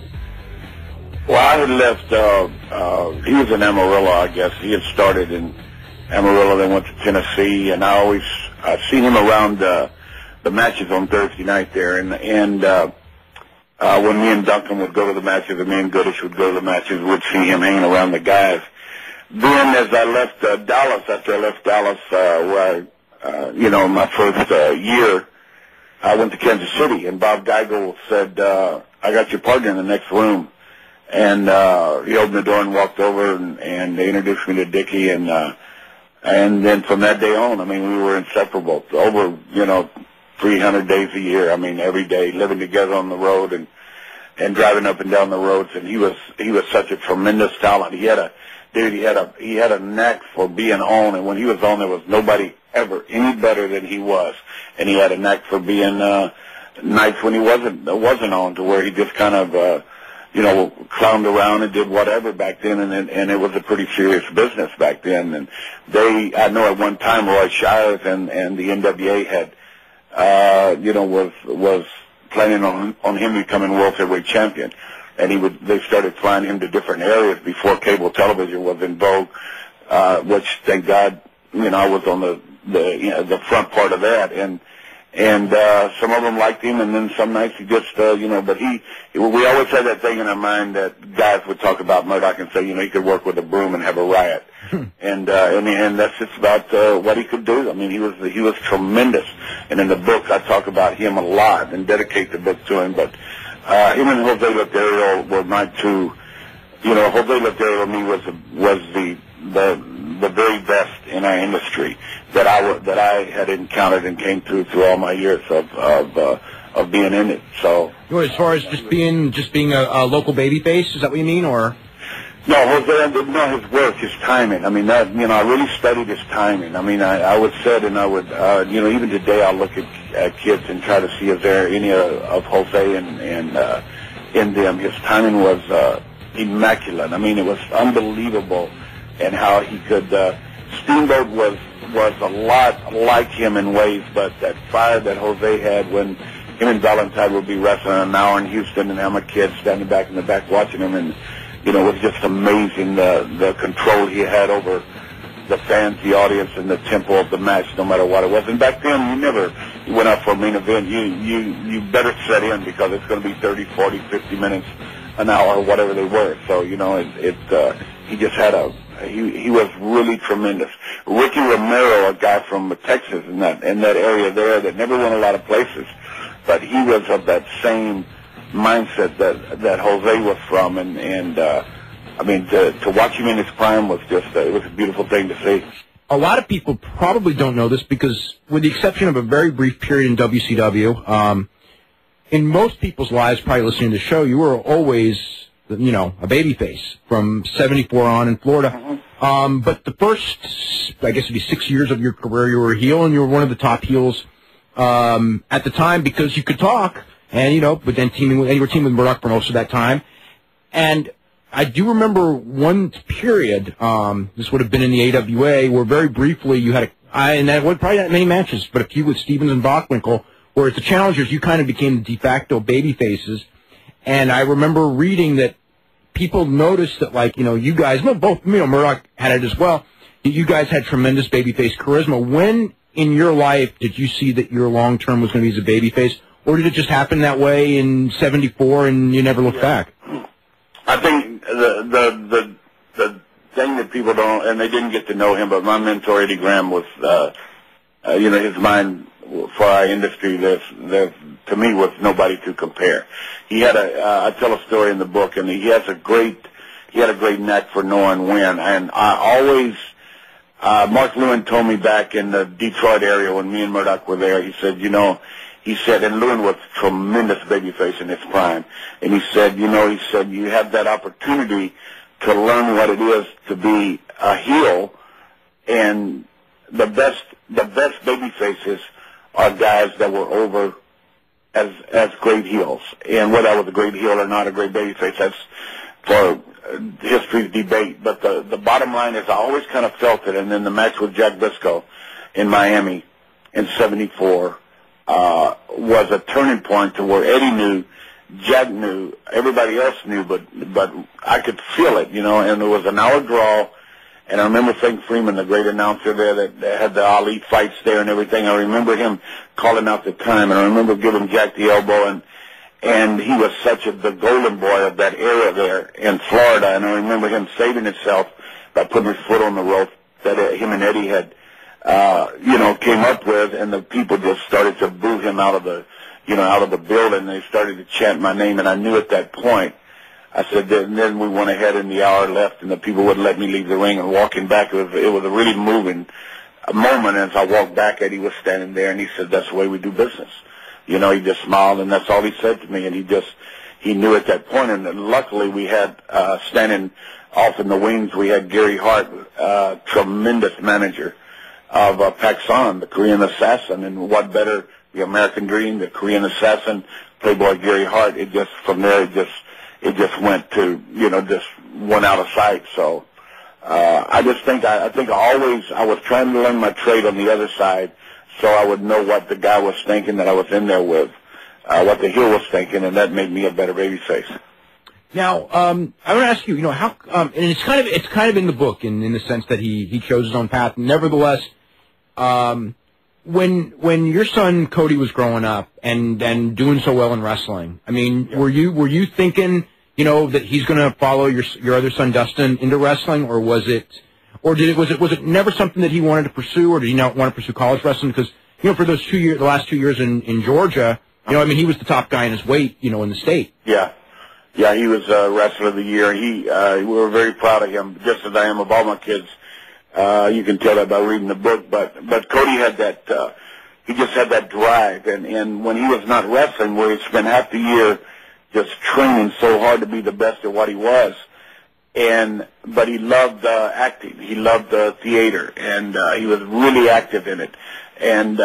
Well, I had left, he was in Amarillo, I guess. He had started in Amarillo, then went to Tennessee, and I seen him around the matches on Thursday night there, and when me and Duncan would go to the matches, and me and Goodish would go to the matches, we'd see him hanging around the guys. Then as I left Dallas, after I left Dallas, where my first year, I went to Kansas City, and Bob Geigel said, I got your partner in the next room. And he opened the door and walked over, and they introduced me to Dickie, and then from that day on, I mean, we were inseparable. Over, 300 days a year. I mean, every day, living together on the road and driving up and down the roads. And he was such a tremendous talent. He had a knack for being on, and when he was on, there was nobody ever any better than he was. And he had a knack for being nights when he wasn't on, to where he just kind of clowned around and did whatever back then, and it was a pretty serious business back then. And I know at one time Roy Shires and the NWA had was planning on him becoming world heavyweight champion, and they started flying him to different areas before cable television was in vogue, which thank God, I was on the the front part of that, and some of them liked him, and then some nights he just but we always had that thing in our mind that guys would talk about Murdoch and say, he could work with a broom and have a riot, and that's just about what he could do. I mean, he was tremendous, and in the book I talk about him a lot and dedicate the book to him. But him and Jose Lothario were my two. Jose Lothario to me was the very best in our industry that I had encountered and came through all my years of being in it. So as far as just being a local babyface, is that what you mean, or? No, Jose, no, his work, his timing. I mean, I really studied his timing. I mean, I would sit and I would, even today I'll look at kids and try to see if there are any of Jose and in them. His timing was immaculate. I mean, it was unbelievable, and how he could. Steamboat was a lot like him in ways, but that fire that Jose had when him and Valentine would be wrestling an hour in Houston, and I'm a kid standing back in the back watching him, and it was just amazing the control he had over the fans, the audience, and the tempo of the match, no matter what it was. And back then, you went out for a main event, you better set in, because it's going to be 30, 40, 50 minutes, an hour, whatever they were. So, he just had he was really tremendous. Ricky Romero, a guy from Texas in that area there that never went a lot of places, but he was of that same mindset that Jose was from, and I mean, to watch him in his prime was just it was a beautiful thing to see. A lot of people probably don't know this because, with the exception of a very brief period in WCW, in most people's lives, probably listening to the show, you were always, a babyface from '74 on in Florida. Mm-hmm. But the first, I guess it'd be 6 years of your career, you were a heel, and you were one of the top heels at the time because you could talk, and but then you were teaming with Murdoch for most of that time. And I do remember one period, this would have been in the AWA, where very briefly you had and that wasn't probably not many matches, but a few with Stevens and Bockwinkel, where as the challengers you kind of became the de facto baby faces. And I remember reading that people noticed that, you guys, both, Murdoch had it as well, you guys had tremendous babyface charisma. When in your life did you see that your long-term was going to be as a babyface, or did it just happen that way in '74 and you never looked back? I think the thing that people don't, and they didn't get to know him, but my mentor, Eddie Graham, was, his mind for our industry, to me, was nobody to compare. He had I tell a story in the book, and he had a great knack for knowing when, and I always, Mark Lewin told me back in the Detroit area when me and Murdoch were there, he said, and Lewin was a tremendous babyface in his prime, and he said, you have that opportunity to learn what it is to be a heel, and the best babyfaces are guys that were over as great heels. And whether I was a great heel or not a great babyface, that's for history's debate. But the bottom line is I always kind of felt it, and then the match with Jack Briscoe in Miami in '74 was a turning point to where Eddie knew, Jack knew, everybody else knew, but I could feel it, and it was an hour draw. And I remember Frank Freeman, the great announcer there that had the Ali fights there and everything. I remember him calling out the time, and I remember giving Jack the elbow, and he was the golden boy of that era there in Florida. And I remember him saving himself by putting his foot on the rope that him and Eddie had, came up with, and the people just started to boo him out of the building. They started to chant my name, and I knew at that point. I said, and then we went ahead in the hour left, and the people wouldn't let me leave the ring. And walking back, it was a really moving moment. As I walked back, Eddie was standing there, and he said, "That's the way we do business." He just smiled, and that's all he said to me. And he knew at that point. And luckily, we had standing off in the wings, we had Gary Hart, tremendous manager of Paxson, the Korean Assassin, and what better, the American Dream, the Korean Assassin, Playboy Gary Hart. From there, it just went to, just went out of sight. So I think I was trying to learn my trade on the other side, so I would know what the guy was thinking that I was in there with, what the heel was thinking, and that made me a better babyface. Now, I want to ask you, how, and it's kind of in the book in the sense that he chose his own path. Nevertheless, When your son Cody was growing up and doing so well in wrestling, I mean, were you thinking, you know, that he's going to follow your other son Dustin into wrestling, or was it never something that he wanted to pursue, or did he not want to pursue college wrestling? Because, you know, for those the last 2 years in Georgia, you know, I mean, he was the top guy in his weight, you know, in the state. Yeah. Yeah, he was Wrestler of the Year. We were very proud of him, just as I am of all my kids. You can tell that by reading the book, but Cody had that, he just had that drive, and when he was not wrestling, where he spent half the year just training so hard to be the best at what he was, but he loved acting, he loved theater, and he was really active in it, and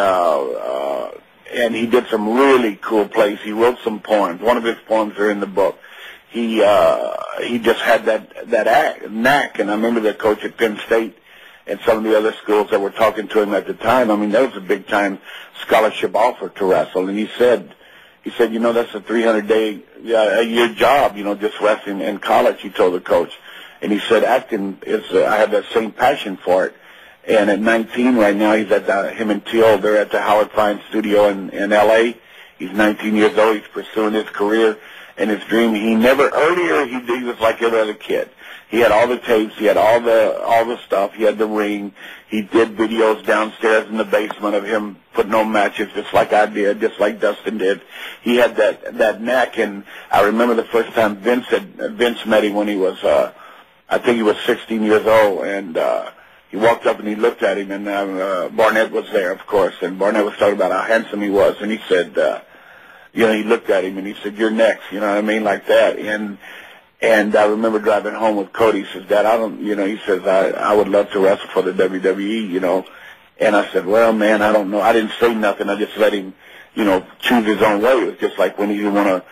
he did some really cool plays. He wrote some poems. One of his poems are in the book. He just had that knack, and I remember the coach at Penn State and some of the other schools that were talking to him at the time. I mean, that was a big-time scholarship offer to wrestle, and he said, you know, that's a 300-day a year job, you know, just wrestling in college, he told the coach. And he said, acting I have that same passion for it. And at 19 right now, he's at him and Teal, they're at the Howard Fine studio in L.A. He's 19 years old. He's pursuing his career and his dream. He was like every other kid. He had all the tapes. He had all the stuff. He had the ring. He did videos downstairs in the basement of him putting on matches, just like I did, just like Dustin did. He had that knack. And I remember the first time Vince met him when he was, I think he was 16 years old, and he walked up and he looked at him, and Barnett was there, of course, and Barnett was talking about how handsome he was, and he said, you know, he looked at him and he said, "You're next," you know what I mean, like that. And I remember driving home with Cody. He says, "Dad, he says, I would love to wrestle for the WWE, you know." And I said, "Well, man, I don't know." I didn't say nothing. I just let him, you know, choose his own way. It was just like when he wanted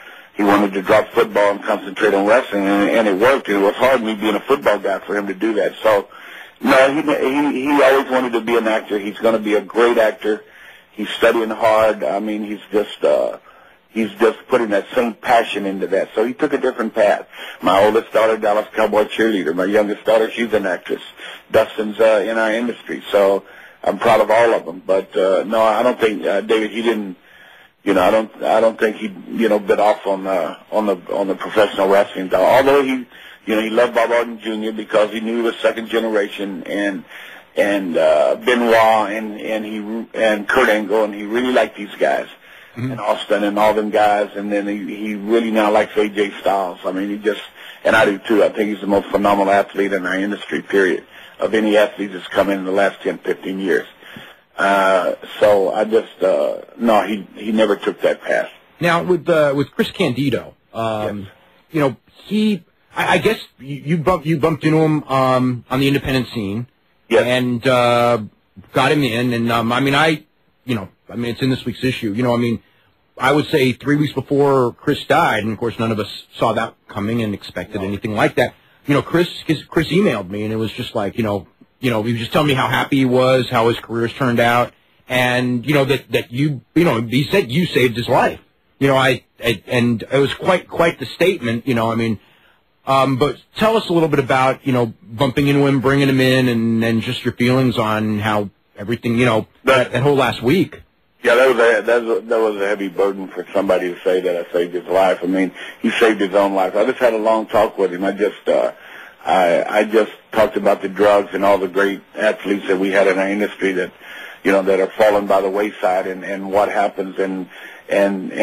to drop football and concentrate on wrestling, and it worked. And it was hard, me being a football guy, for him to do that. So, no, he always wanted to be an actor. He's going to be a great actor. He's studying hard. I mean, he's just putting that same passion into that. So he took a different path. My oldest daughter, Dallas Cowboy cheerleader. My youngest daughter, she's an actress. Dustin's in our industry. So I'm proud of all of them. But no, I don't think David. He didn't. You know, I don't think he, you know, bit off on the professional wrestling. Although he loved Bob Orton Jr. because he knew he was second generation, and Benoit and Kurt Angle, and he really liked these guys. Mm-hmm. And Austin and all them guys, and then he really now likes AJ Styles. I mean, and I do too. I think he's the most phenomenal athlete in our industry, period, of any athlete that's come in the last 10, 15 years. So I just, no, he never took that path. Now with Chris Candido, yes. You know, I guess you bumped into him, on the independent scene. Yes. And, got him in, and, I mean, it's in this week's issue. You know, I mean, I would say 3 weeks before Chris died, and of course none of us saw that coming and expected anything like that. You know, Chris emailed me, and it was just like, you know, he was just telling me how happy he was, how his career's turned out, and, you know, that you know, he said you saved his life. You know, and it was quite the statement, you know, I mean, but tell us a little bit about, you know, bumping into him, bringing him in, and just your feelings on how everything, you know, that whole last week. Yeah, that was a heavy burden for somebody to say that I saved his life. I mean, he saved his own life. I just had a long talk with him. I just talked about the drugs and all the great athletes that we had in our industry that, you know, that are falling by the wayside, and what happens, and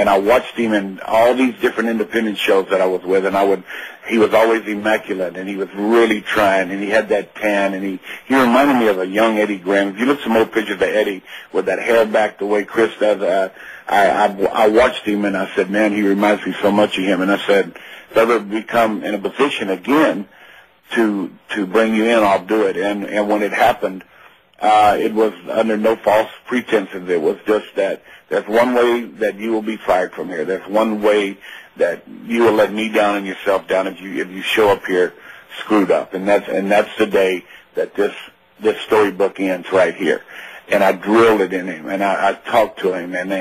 I watched him in all these different independent shows that I was with, and he was always immaculate, and he was really trying, and he had that tan, and he reminded me of a young Eddie Graham. If you look some old pictures of Eddie with that hair back the way Chris does, I watched him, and I said, man, he reminds me so much of him, and I said, if I ever become in a position again to bring you in, I'll do it. And when it happened, it was under no false pretenses. It was just that there's one way that you will be fired from here. There's one way that you will let me down and yourself down if you show up here screwed up. And that's the day that this storybook ends right here. And I drilled it in him, and I talked to him, and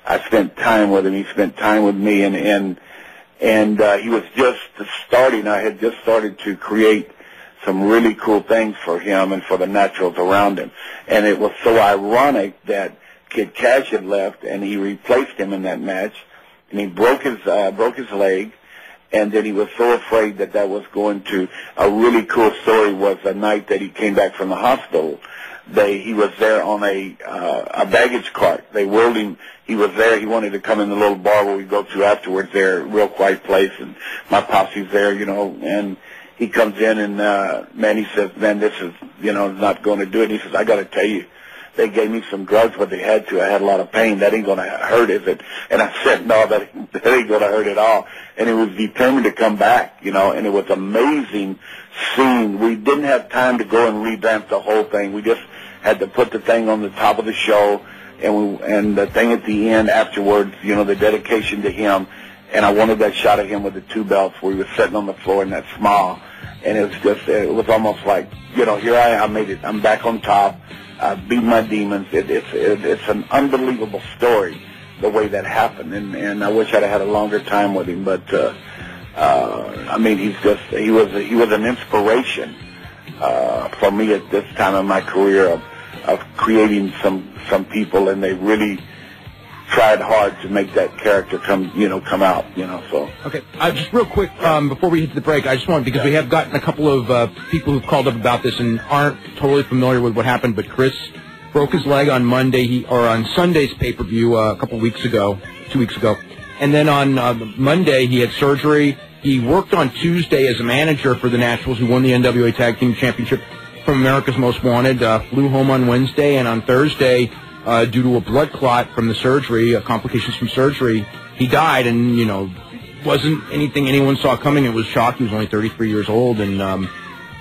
I spent time with him. He spent time with me, and he was just starting. I had just started to create some really cool things for him and for the naturals around him. And it was so ironic that Kid Kash had left, and he replaced him in that match, and he broke his leg, and then he was so afraid that that was going to. A really cool story was the night that he came back from the hospital. He was there on a baggage cart. They whirled him. He was there. He wanted to come in the little bar where we go to afterwards there, real quiet place, and my posse's there, you know, and he comes in and, man, he says, man, this is, you know, not going to do it. He says, I got to tell you, they gave me some drugs, but they had to. I had a lot of pain. That ain't going to hurt, is it? And I said, no, that ain't going to hurt at all. And he was determined to come back, you know, and it was amazing scene. We didn't have time to go and revamp the whole thing. We just had to put the thing on the top of the show, and the thing at the end afterwards, you know, the dedication to him. And I wanted that shot of him with the two belts where he was sitting on the floor in that smile. And it was just, it was almost like, you know, here I made it. I'm back on top. I beat my demons. It's an unbelievable story, the way that happened. And I wish I'd have had a longer time with him. But, I mean, he was an inspiration for me at this time in my career of creating some people, and they really tried hard to make that character come out, you know, so. Okay, just real quick, before we hit the break, I just want, because we have gotten a couple of people who've called up about this and aren't totally familiar with what happened, but Chris broke his leg on Monday, or on Sunday's pay-per-view a couple weeks ago, 2 weeks ago, and then on Monday he had surgery. He worked on Tuesday as a manager for the Nationals, who won the NWA Tag Team Championship from America's Most Wanted, flew home on Wednesday, and on Thursday, due to a blood clot from the surgery, complications from surgery, he died, and, you know, wasn't anything anyone saw coming. It was shock. He was only 33 years old, and, you know,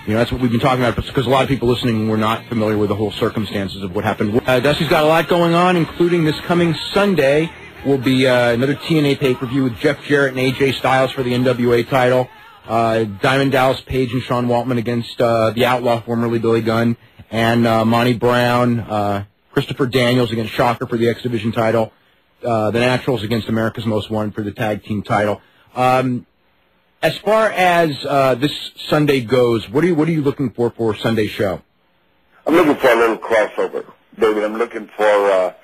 that's what we've been talking about, because a lot of people listening were not familiar with the whole circumstances of what happened. Dusty's got a lot going on, including this coming Sunday will be another TNA pay-per-view with Jeff Jarrett and AJ Styles for the NWA title, Diamond Dallas Page and Sean Waltman against the Outlaw, formerly Billy Gunn, and Monty Brown, Christopher Daniels against Shocker for the X Division title, the Naturals against America's Most Wanted for the tag team title. As far as this Sunday goes, what are you looking for Sunday's show? I'm looking for a little crossover, David. I'm looking for,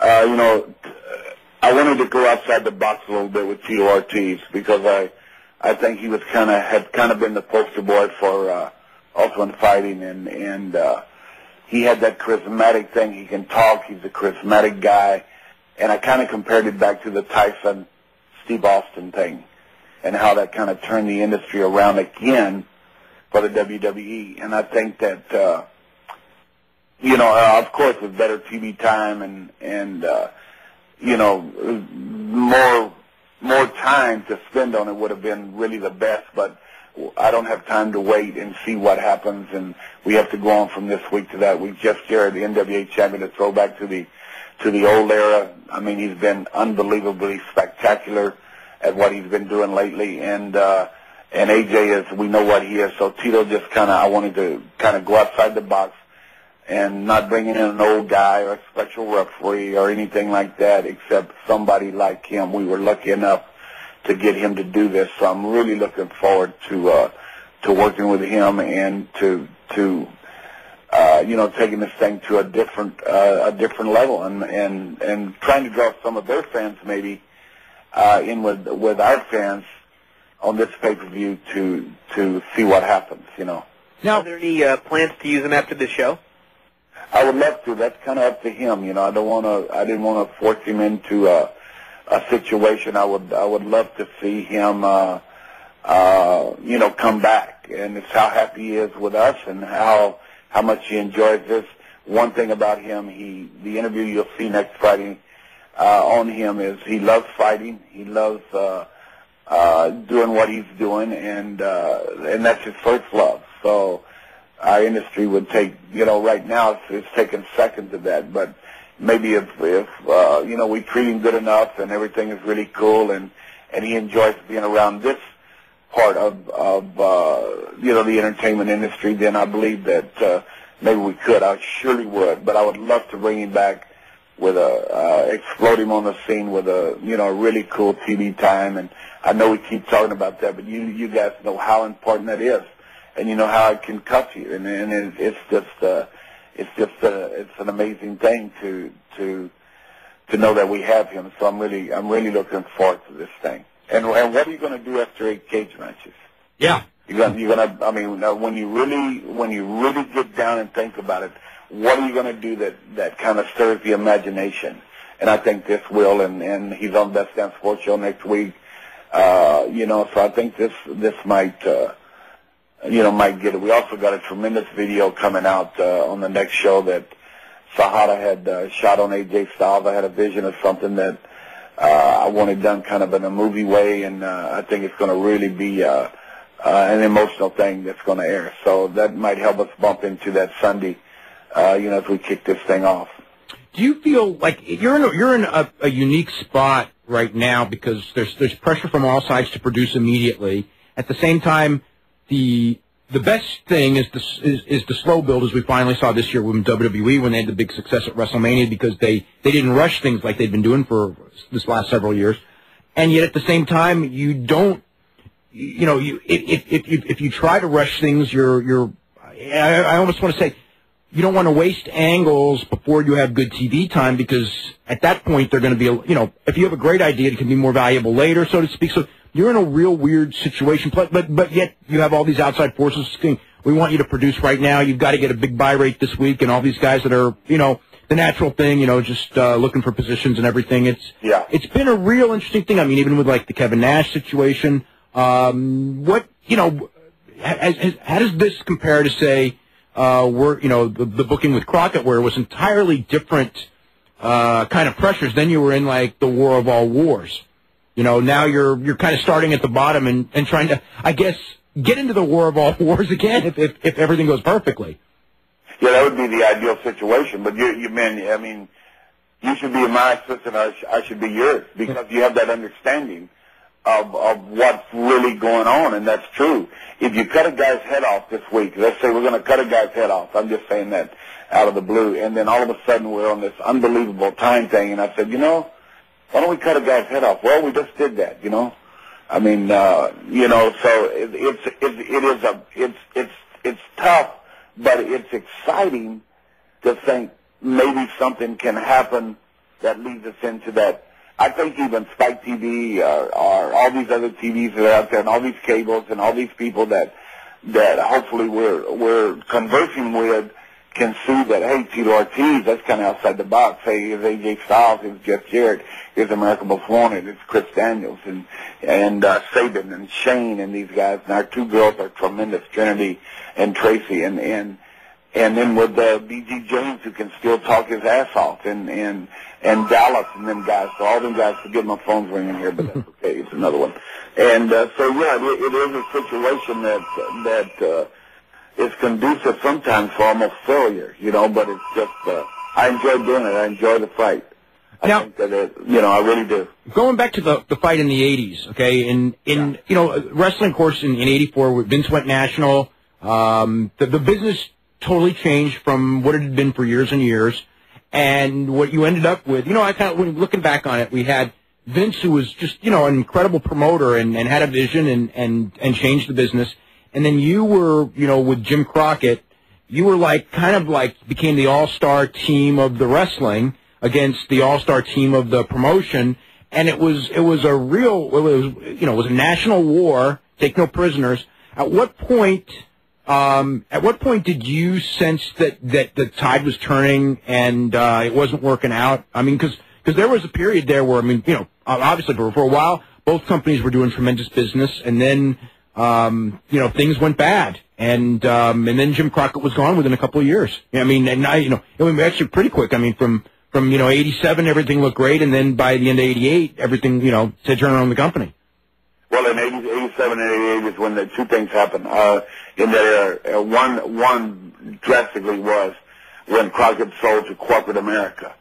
you know, I wanted to go outside the box a little bit with Tito Ortiz, because I think he was had been the poster boy for Ultimate Fighting, and he had that charismatic thing. He can talk. He's a charismatic guy. And I kind of compared it back to the Tyson Steve Austin thing, and how that kind of turned the industry around again for the WWE. And I think that, you know, of course, with better TV time and you know, more time to spend on it would have been really the best. But I don't have time to wait and see what happens, and we have to go on from this week to that week. Jeff Jarrett, the NWA champion, to throw back to the old era. I mean, he's been unbelievably spectacular at what he's been doing lately, and AJ is, we know what he is. So Tito just I wanted to go outside the box and not bringing in an old guy or a special referee or anything like that, except somebody like him. We were lucky enough to get him to do this, so I'm really looking forward to working with him and to you know, taking this thing to a different level, and trying to draw some of their fans maybe in with our fans on this pay-per-view to see what happens, you know. Now, are there any plans to use him after the show? I would love to. That's kind of up to him, you know. I didn't want to force him into a situation. I would love to see him, you know, come back, and it's how happy he is with us and how much he enjoys this. One thing about him, the interview you'll see next Friday on him is he loves fighting. He loves doing what he's doing, and that's his first love. So our industry would take, you know, right now it's taking second to that, but maybe if you know, we treat him good enough and everything is really cool, and he enjoys being around this part of you know, the entertainment industry, then I believe that maybe we could. I surely would, but I would love to bring him back with explode him on the scene with a, you know, really cool TV time. And I know we keep talking about that, but you guys know how important that is you know how I can cuff you, and it's an amazing thing to know that we have him. So I'm really looking forward to this thing. And what are you going to do after 8 cage matches? Yeah. You're gonna. I mean, when you really get down and think about it, what are you going to do that kind of stirs the imagination? And I think this will. And he's on Best Damn Sports Show next week. You know, so I think this might might get it. We also got a tremendous video coming out on the next show that Sahara had shot on AJ Styles. I had a vision of something that I wanted done kind of in a movie way, and I think it's going to really be an emotional thing that's going to air. So that might help us bump into that Sunday, as we kick this thing off. Do you feel like you're in a unique spot right now because there's pressure from all sides to produce immediately? At the same time, the best thing is the slow build, as we finally saw this year with WWE when they had the big success at WrestleMania, because they didn't rush things like they've been doing for this last several years. And yet at the same time, you don't, if you try to rush things, I almost want to say, you don't want to waste angles before you have good TV time, because at that point they're going to be, if you have a great idea, it can be more valuable later, so to speak. So you're in a real weird situation, but yet you have all these outside forces saying, we want you to produce right now. You've got to get a big buy rate this week, and all these guys that are, the natural thing, just looking for positions and everything. It's been a real interesting thing. I mean, even with like the Kevin Nash situation, how does this compare to say? The booking with Crockett, where it was entirely different kind of pressures. Then you were in like the war of all wars. Now you're kind of starting at the bottom and trying to, I guess, get into the war of all wars again if everything goes perfectly. Yeah, that would be the ideal situation. But you should be my assistant. I should be yours, because you have that understanding of what's really going on, and that's true. If you cut a guy's head off this week, let's say we're going to cut a guy's head off, I'm just saying that out of the blue, and then all of a sudden we're on this unbelievable time thing, and I said, why don't we cut a guy's head off? Well, we just did that, I mean, so it's tough, but it's exciting to think maybe something can happen that leads us into that. I think even Spike TV or all these other TVs that are out there, and all these cables and all these people that hopefully we're conversing with can see that, hey, Tito Ortiz, that's kind of outside the box. Hey, here's AJ Styles, here's Jeff Jarrett, here's America Most Wanted, it's Chris Daniels and Sabin and Shane and these guys. And our two girls are tremendous, Trinity and Tracy, and then with B.G. James, who can still talk his ass off, and Dallas and them guys. So all them guys, forget my phone's ringing here, but that's okay. It's another one. And it is a situation that is conducive sometimes for almost failure, but it's just, I enjoy doing it. I enjoy the fight. I think that I really do. Going back to the fight in the 80s, okay, in wrestling, of course, in 84, when Vince went national, the business totally changed from what it had been for years and years. And what you ended up with, when looking back on it, we had Vince, who was just, an incredible promoter and had a vision and changed the business. And then you were, with Jim Crockett, you were became the all-star team of the wrestling against the all-star team of the promotion. And it was a national war, take no prisoners. At what point did you sense that the tide was turning and it wasn't working out? I mean, because there was a period there where, obviously for a while, both companies were doing tremendous business, and then, things went bad. And then Jim Crockett was gone within a couple of years. I mean, and it was actually pretty quick. I mean, from 87, everything looked great, and then by the end of 88, everything, said turn around the company. Well, in 87 and 88 is when the two things happened. In that era, one drastically was when Crockett sold to corporate America,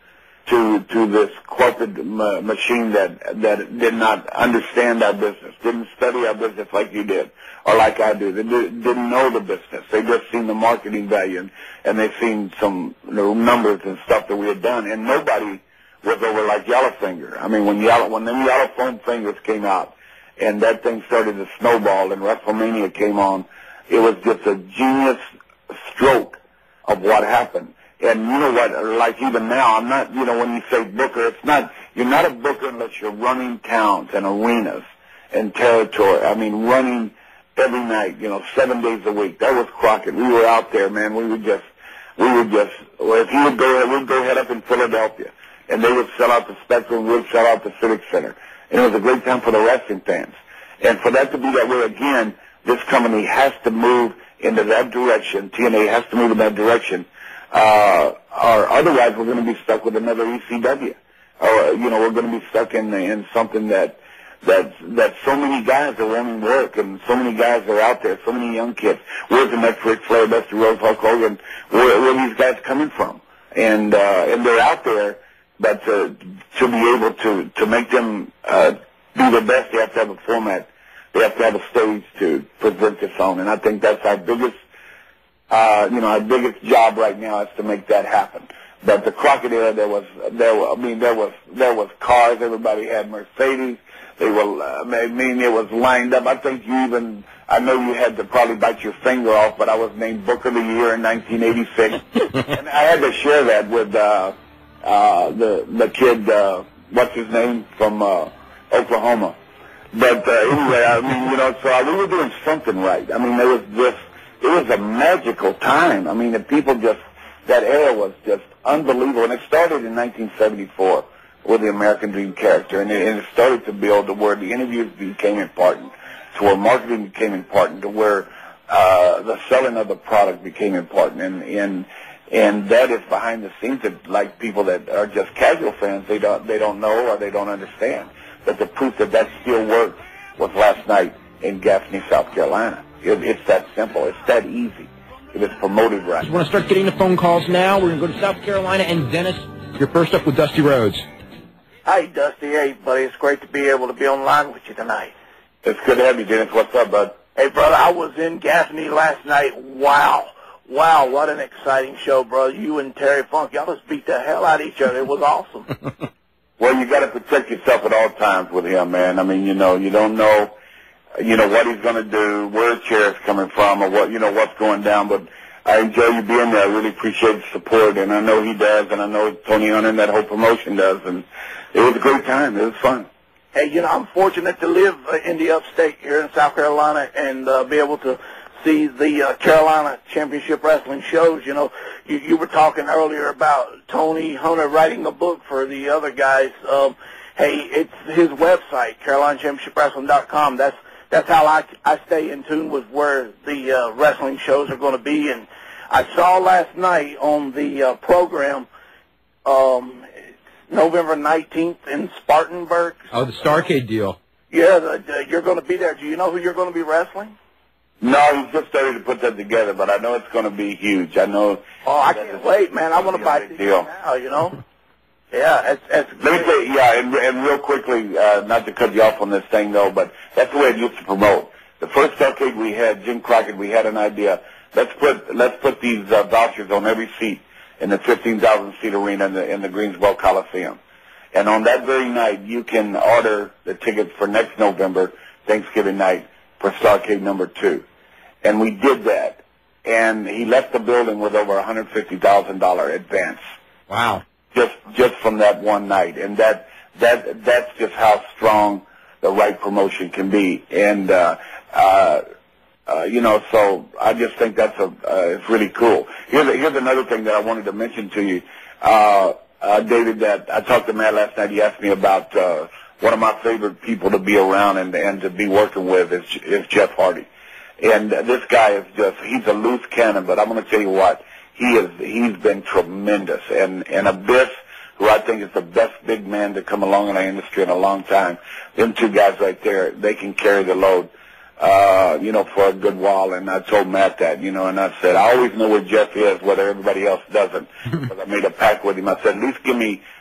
to this corporate machine that did not understand our business, didn't study our business like you did, or like I do. They didn't know the business. They just seen the marketing value, and they seen some numbers and stuff that we had done, and nobody was over like Yellowfinger. I mean, when them yellow foam fingers came out, and that thing started to snowball, and WrestleMania came on, It was just a genius stroke of what happened. And you know what, like even now, I'm not, you know, when you say booker, it's not, you're not a booker unless you're running towns and arenas and territory. I mean, running every night, you know, 7 days a week. That was Crockett. We were out there, man. We would just, well, if he would go, we'd go head up in Philadelphia, and they would sell out the Spectrum, we'd sell out the Civic Center. And it was a great time for the wrestling fans. And for that to be that way again, this company has to move into that direction. TNA has to move in that direction. Or otherwise we're going to be stuck with another ECW. Or, you know, we're going to be stuck in something that so many guys are wanting work, and so many guys are out there, so many young kids. Where's the next Ric Flair, Mestre, Rhodes, Hulk Hogan? Where are these guys coming from? And they're out there, but to be able to make them be the best, they have to have a format. They have to have a stage to present this on. And I think that's our biggest, our biggest job right now is to make that happen. But the Crockett era, there was cars. Everybody had Mercedes. They were, it was lined up. I think I know you had to probably bite your finger off, but I was named Book of the Year in 1986. And I had to share that with, the kid, what's his name, from, Oklahoma. But, anyway, I mean, so we were doing something right. I mean, it was a magical time. I mean, that era was just unbelievable. And it started in 1974 with the American Dream character. And it started to build to where the interviews became important, to where marketing became important, to where the selling of the product became important. And that is behind the scenes that, like, people that are just casual fans, they don't know or they don't understand. But the proof that still works was last night in Gaffney, South Carolina. It's that simple. It's that easy. It is promoted right. You want to start getting the phone calls now? We're going to go to South Carolina. And Dennis, you're first up with Dusty Rhodes. Hi, Dusty. Hey, buddy. It's great to be able to be online with you tonight. It's good to have you, Dennis. What's up, bud? Hey, brother, I was in Gaffney last night. Wow, what an exciting show, brother. You and Terry Funk, y'all just beat the hell out of each other. It was awesome. Well, you got to protect yourself at all times with him, man. I mean, you don't know, what he's going to do, where the chair's coming from, or what's going down. But I enjoy you being there. I really appreciate the support, and I know he does, and I know Tony Hunter and that whole promotion does. And it was a great time. It was fun. Hey, I'm fortunate to live in the upstate here in South Carolina and be able to see the Carolina Championship Wrestling shows. You were talking earlier about Tony Hunter writing a book for the other guys. Hey, it's his website, CarolinaChampionshipWrestling.com. That's how I stay in tune with where the wrestling shows are going to be. And I saw last night on the program November 19th in Spartanburg. Oh, the Starcade deal. Yeah, you're going to be there. Do you know who you're going to be wrestling? No, he's just started to put that together, but I know it's going to be huge. I know. Oh, I can't wait, man. I want to buy tickets now, Yeah, it's Let me say, and real quickly, not to cut you off on this thing, though, but that's the way it used to promote. The first Starcade we had, Jim Crockett, we had an idea. Let's put these vouchers on every seat in the 15,000-seat arena in the Greensboro Coliseum. And on that very night, you can order the tickets for next November, Thanksgiving night, for Starcade number 2. And we did that. And he left the building with over $150,000 advance. Wow. Just from that one night. And that's just how strong the right promotion can be. And, so I just think it's really cool. Here's another thing that I wanted to mention to you, David, that I talked to Matt last night. He asked me about, one of my favorite people to be around and to be working with is Jeff Hardy. And this guy he's a loose cannon, but I'm going to tell you what, he's been tremendous. And Abyss, who I think is the best big man to come along in our industry in a long time, them two guys right there, they can carry the load, for a good while. And I told Matt that, and I said, I always know where Jeff is, whether everybody else doesn't, because I made a pact with him. I said, at least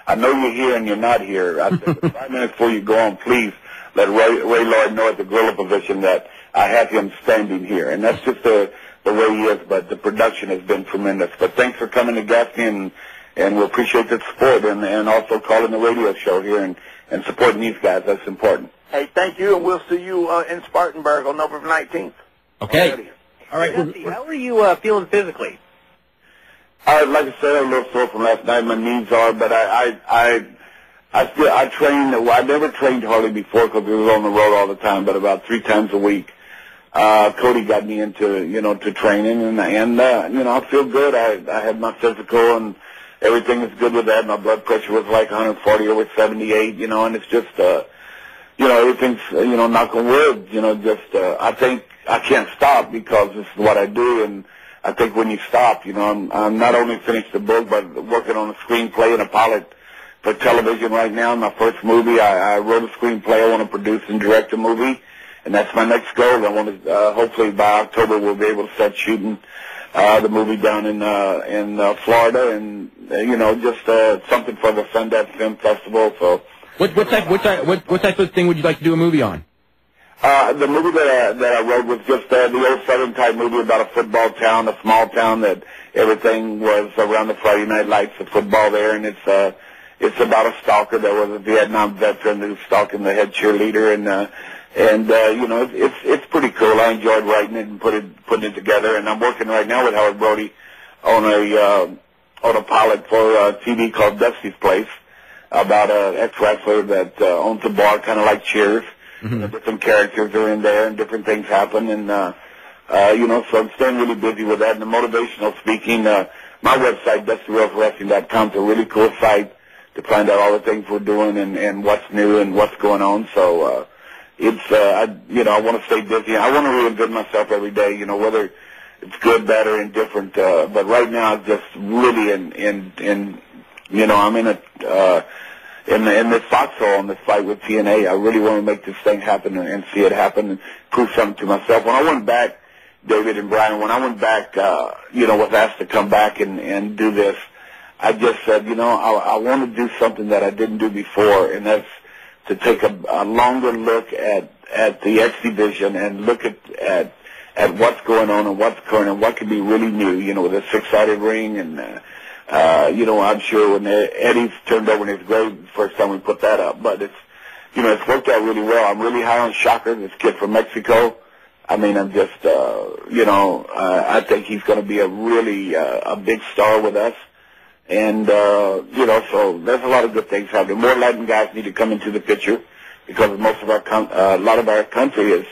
I know you're here and you're not here. I said, 5 minutes before you go on, please let Ray Lord know at the gorilla position that I have him standing here. And that's just the way he is, but the production has been tremendous. But thanks for coming to Gaffney, and we appreciate the support, and also calling the radio show here and supporting these guys. That's important. Hey, thank you, and we'll see you in Spartanburg on November 19th. Okay. All right. Dusty, how are you feeling physically? Like I said, I'm a little sore from last night. My knees are, but I train. Well, I never trained hardly before because we was on the road all the time, but about 3 times a week. Cody got me into, to training, and I feel good. I had my physical, and everything is good with that. My blood pressure was like 140 over 78, and it's just, everything's, knock on wood, I think I can't stop because this is what I do, and I think when you stop, I'm not only finished the book, but working on a screenplay and a pilot for television right now. My first movie, I wrote a screenplay. I want to produce and direct a movie, and that's my next goal. I want to, hopefully by October, we'll be able to start shooting the movie down in Florida, and just something for the Sundance Film Festival. So, what type of thing would you like to do a movie on? The movie that I wrote was just the old Southern type movie about a football town, a small town that everything was around the Friday Night Lights of football there, and it's about a stalker that was a Vietnam veteran who's stalking the head cheerleader, and it's pretty cool. I enjoyed writing it and putting it together, and I'm working right now with Howard Brody on a pilot for TV called Dusty's Place about an ex-wrestler that owns a bar, kind of like Cheers. Mm-hmm. Different characters are in there, and different things happen, and so I'm staying really busy with that. And the motivational speaking, my website, DustyRoseWrestling.com, is a really cool site to find out all the things we're doing and what's new and what's going on. So I want to stay busy. I want to reinvent myself every day, whether it's good, bad, or indifferent. But right now, I'm just really I'm in this foxhole on this fight with TNA. I really want to make this thing happen and see it happen and prove something to myself. When I went back, David and Brian, was asked to come back and do this, I just said, I want to do something that I didn't do before, and that's to take a longer look at the X division and look at what's going on and what's current and what could be really new, with a 6-sided ring and, I'm sure when Eddie's turned over in his grave the first time we put that up, but it's worked out really well. I'm really high on Shocker, this kid from Mexico. I mean, I'm just, I think he's going to be a big star with us. And, so there's a lot of good things happening. More Latin guys need to come into the picture because most of a lot of our country is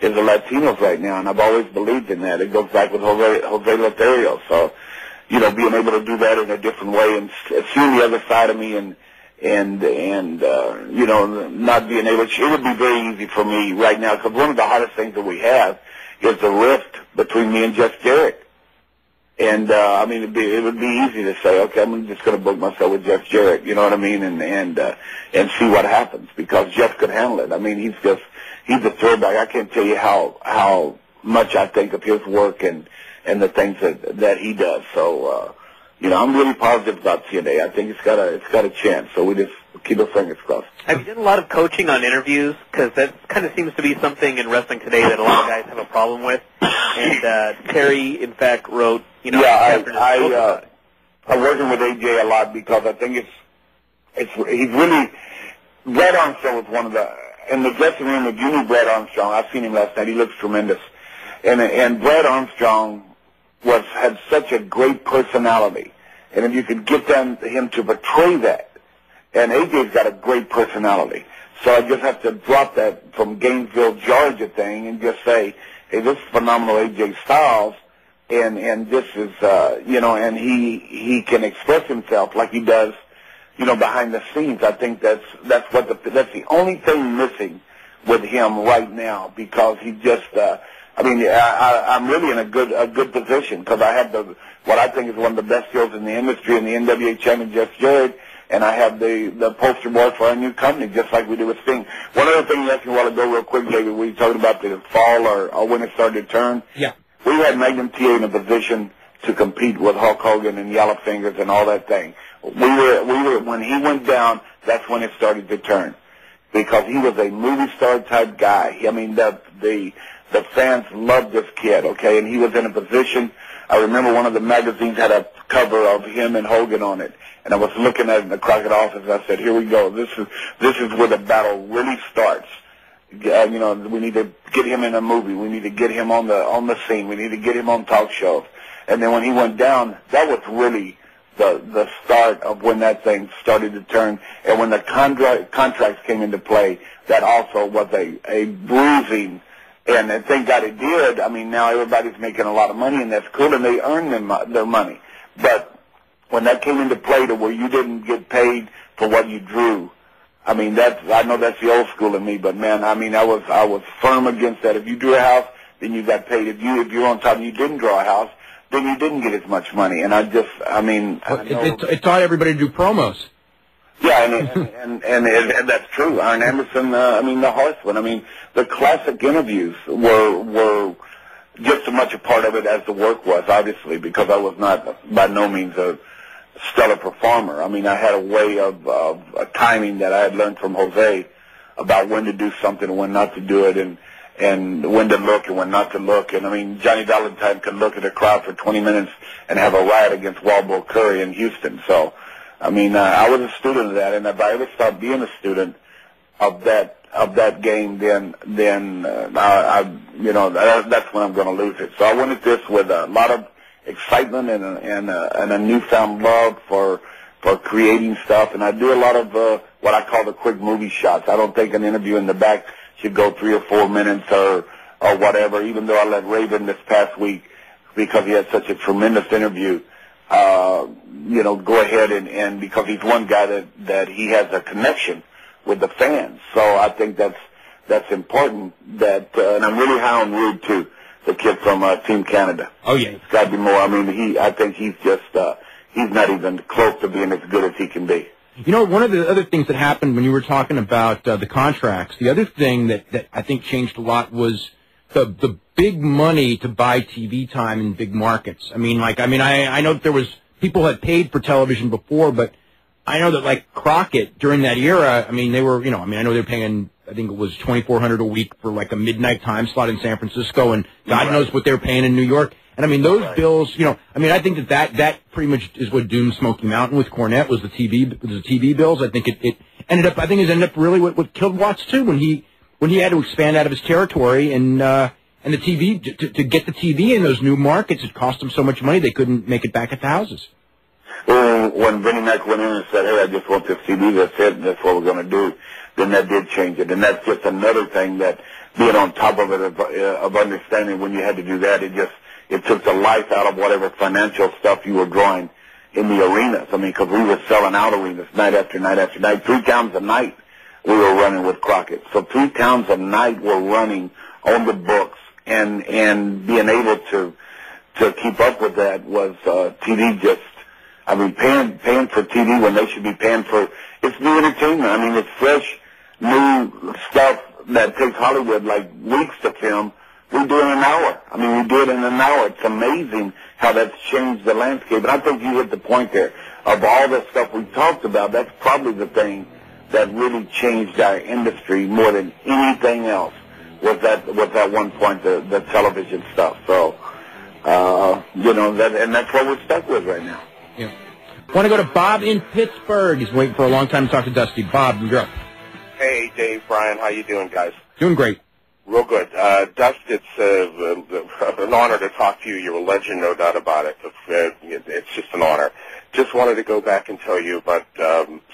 the Latinos right now, and I've always believed in that. It goes back with Jose Lothario. So, being able to do that in a different way and seeing the other side of me and not being able to, it would be very easy for me right now because one of the hardest things that we have is the rift between me and Jeff Jarrett. And, it would be easy to say, okay, I'm just going to book myself with Jeff Jarrett, you know what I mean, and see what happens because Jeff could handle it. I mean, he's a throwback. I can't tell you how much I think of his work and the things that he does. So, I'm really positive about TNA. I think it's got a chance. So we just keep our fingers crossed. Have you done a lot of coaching on interviews? Because that kind of seems to be something in wrestling today that a lot of guys have a problem with. And Terry, in fact, wrote, I'm working with AJ a lot because I think he's really, Brad Armstrong was one of in the dressing room, if you knew Brad Armstrong, I've seen him last night, he looks tremendous. And Brad Armstrong had such a great personality. And if you could get him to portray that, and AJ's got a great personality. So I just have to drop that from Gainesville, Georgia thing and just say, hey, this is phenomenal AJ Styles, and this is, and he can express himself like he does, behind the scenes. I think that's the only thing missing with him right now because he just, I'm really in a good position because I have what I think is one of the best deals in the industry in the NWA champion Jeff Jarrett, and I have the poster boy for our new company, just like we do with Sting. One other thing you asked me a while ago real quick, David, we talked about the fall or when it started to turn. Yeah. We had Magnum TA in a position to compete with Hulk Hogan and Yellow Fingers and all that thing. We were when he went down, that's when it started to turn. Because he was a movie star type guy. I mean, the fans loved this kid, okay, and he was in a position. I remember one of the magazines had a cover of him and Hogan on it, and I was looking at it in the Crockett office. I said, "Here we go. This is where the battle really starts." You know, we need to get him in a movie. We need to get him on the scene. We need to get him on talk shows. And then when he went down, that was really the start of when that thing started to turn. And when the contracts came into play, that also was a bruising. And thank God it did. I mean, now everybody's making a lot of money, and that's cool, and they earn their money. But when that came into play to where you didn't get paid for what you drew, I mean, I know that's the old school in me, but man, I mean, I was firm against that. If you drew a house, then you got paid. If you're on top and you didn't draw a house, then you didn't get as much money. And it taught everybody to do promos. Yeah, and that's true. Arn Anderson, I mean, the Horseman. I mean, the classic interviews were just as much a part of it as the work was, obviously, because I was not by no means a stellar performer. I mean, I had a way of timing that I had learned from Jose about when to do something and when not to do it, and when to look and when not to look. And I mean, Johnny Valentine could look at a crowd for 20 minutes and have a riot against Waldo Curry in Houston. So, I mean, I was a student of that, and if I ever start being a student of that game, then you know, that's when I'm going to lose it. So I went at this with a lot of excitement and a newfound love for creating stuff, and I do a lot of what I call the quick movie shots. I don't think an interview in the back should go 3 or 4 minutes or whatever, even though I let Raven this past week, because he had such a tremendous interview, you know, go ahead and because he's one guy that he has a connection with the fans. So I think that's important, and I'm really high on Rude too, the kid from Team Canada. Oh yeah, it's got to be more. I mean, I think he's just he's not even close to being as good as he can be. You know, one of the other things that happened when you were talking about the contracts, the other thing that I think changed a lot was the big money to buy TV time in big markets. I know that there was people had paid for television before, but I know that like Crockett during that era, I mean, they were, I know they were paying, I think it was $2,400 a week for like a midnight time slot in San Francisco, and God knows what they were paying in New York. And I mean, those bills, I think that pretty much is what doomed Smoky Mountain with Cornette was the TV bills. I think it ended up really what killed Watts too, when he had to expand out of his territory and the TV to get the TV in those new markets, it cost them so much money they couldn't make it back at the houses. Well, when Vinnie Mac went in and said, "Hey, I just want this TV, that's it, and that's what we're going to do," then that did change it. And that's just another thing that being on top of it, of understanding when you had to do that, it took the life out of whatever financial stuff you were drawing in the arenas. I mean, because we were selling out arenas night after night after night. 3 times a night we were running with Crockett. So 3 times a night we're running on the books, and being able to keep up with that was TV just, I mean, paying for TV when they should be paying for, it's new entertainment. I mean, it's fresh, new stuff that takes Hollywood like weeks to film. We do it in an hour. I mean, we do it in an hour. It's amazing how that's changed the landscape. And I think you hit the point there. Of all the stuff we talked about, that's probably the thing that really changed our industry more than anything else was that one point, the television stuff. So, and that's what we're stuck with right now. Yeah. Want to go to Bob in Pittsburgh. He's waiting for a long time to talk to Dusty. Bob, you're up. Hey, Dave, Brian, how you doing, guys? Doing great. Real good. Dust, it's an honor to talk to you. You're a legend, no doubt about it. It's just an honor. Just wanted to go back and tell you about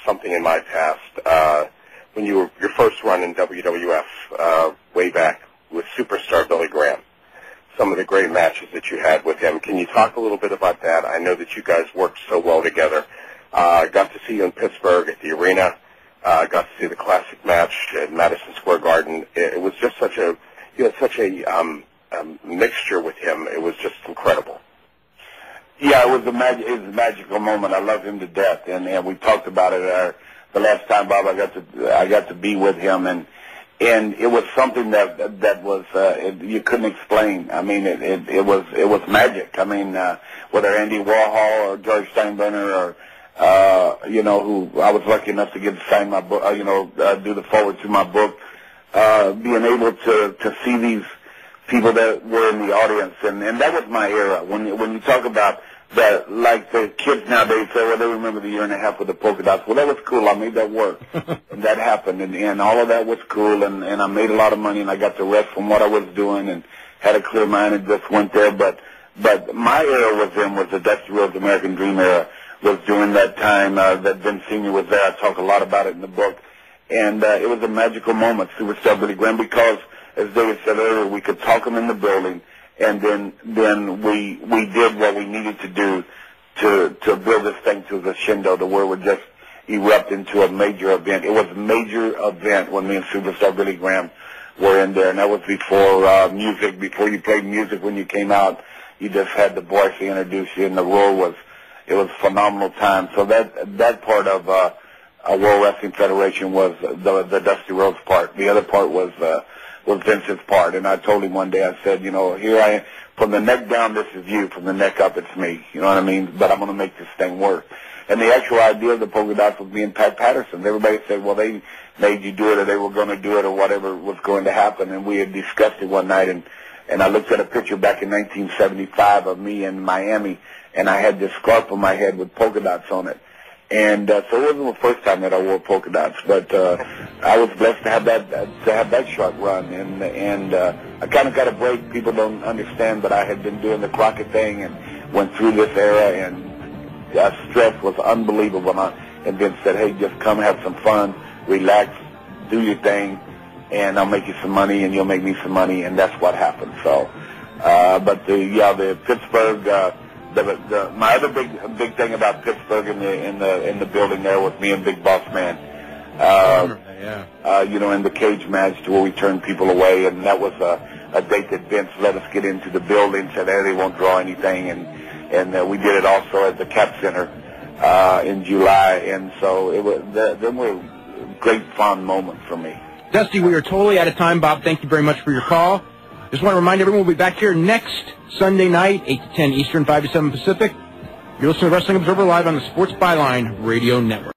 something in my past. When you were your first run in WWF way back with Superstar Billy Graham, some of the great matches that you had with him. Can you talk a little bit about that? I know that you guys worked so well together. Got to see you in Pittsburgh at the arena. Got to see the classic match at Madison Square Garden. It was just you had such a mixture with him. It was just incredible. Yeah, it was a magical moment. I love him to death, and we talked about it the last time, Bob. I got to be with him, and it was something that was you couldn't explain. I mean, it was magic. I mean, whether Andy Warhol or George Steinbrenner or who I was lucky enough to get to sign my book, do the forward to my book, being able to see these people that were in the audience, and that was my era. When you talk about that like the kids nowadays say, well, they remember the year and a half with the polka dots. Well, that was cool. I made that work, and that happened, and all of that was cool, and I made a lot of money, and I got the rest from what I was doing, and had a clear mind and just went there. But my era was the Dusty Rhodes American Dream era. Was during that time that Vince Sr. was there. I talk a lot about it in the book, and it was a magical moment, Superstar Billy Graham, because as David said earlier, we could talk him in the building. And then we did what we needed to do to build this thing to the crescendo to where it would just erupt into a major event. It was a major event when me and Superstar Billy Graham were in there, and that was before music. Before you played music when you came out, you just had the voice to introduce you, and the role was a phenomenal time. So that part of World Wrestling Federation was the Dusty Rhodes part. The other part was Vince's part, and I told him one day, I said, here I am, from the neck down, this is you, from the neck up, it's me, you know what I mean, but I'm going to make this thing work. And the actual idea of the polka dots was me and Pat Patterson. Everybody said, well, they made you do it, or they were going to do it, or whatever was going to happen, and we had discussed it one night, and I looked at a picture back in 1975 of me in Miami, and I had this scarf on my head with polka dots on it. And so it wasn't the first time that I wore polka dots, but I was blessed to have that short run, and I kind of got a break. People don't understand, but I had been doing the Crockett thing and went through this era, and stress was unbelievable. And Vince said, "Hey, just come have some fun, relax, do your thing, and I'll make you some money, and you'll make me some money," and that's what happened. So, but the Pittsburgh. My other big thing about Pittsburgh in the building there was me and Big Boss Man. In the cage match to where we turned people away, and that was a date that Vince let us get into the building. Said, "Hey, they won't draw anything," and we did it also at the Cap Center in July, and so it was. Them were great fond moments for me. Dusty, we are totally out of time. Bob, thank you very much for your call. Just want to remind everyone we'll be back here next Sunday night, 8 to 10 Eastern, 5 to 7 Pacific. You're listening to Wrestling Observer Live on the Sports Byline Radio Network.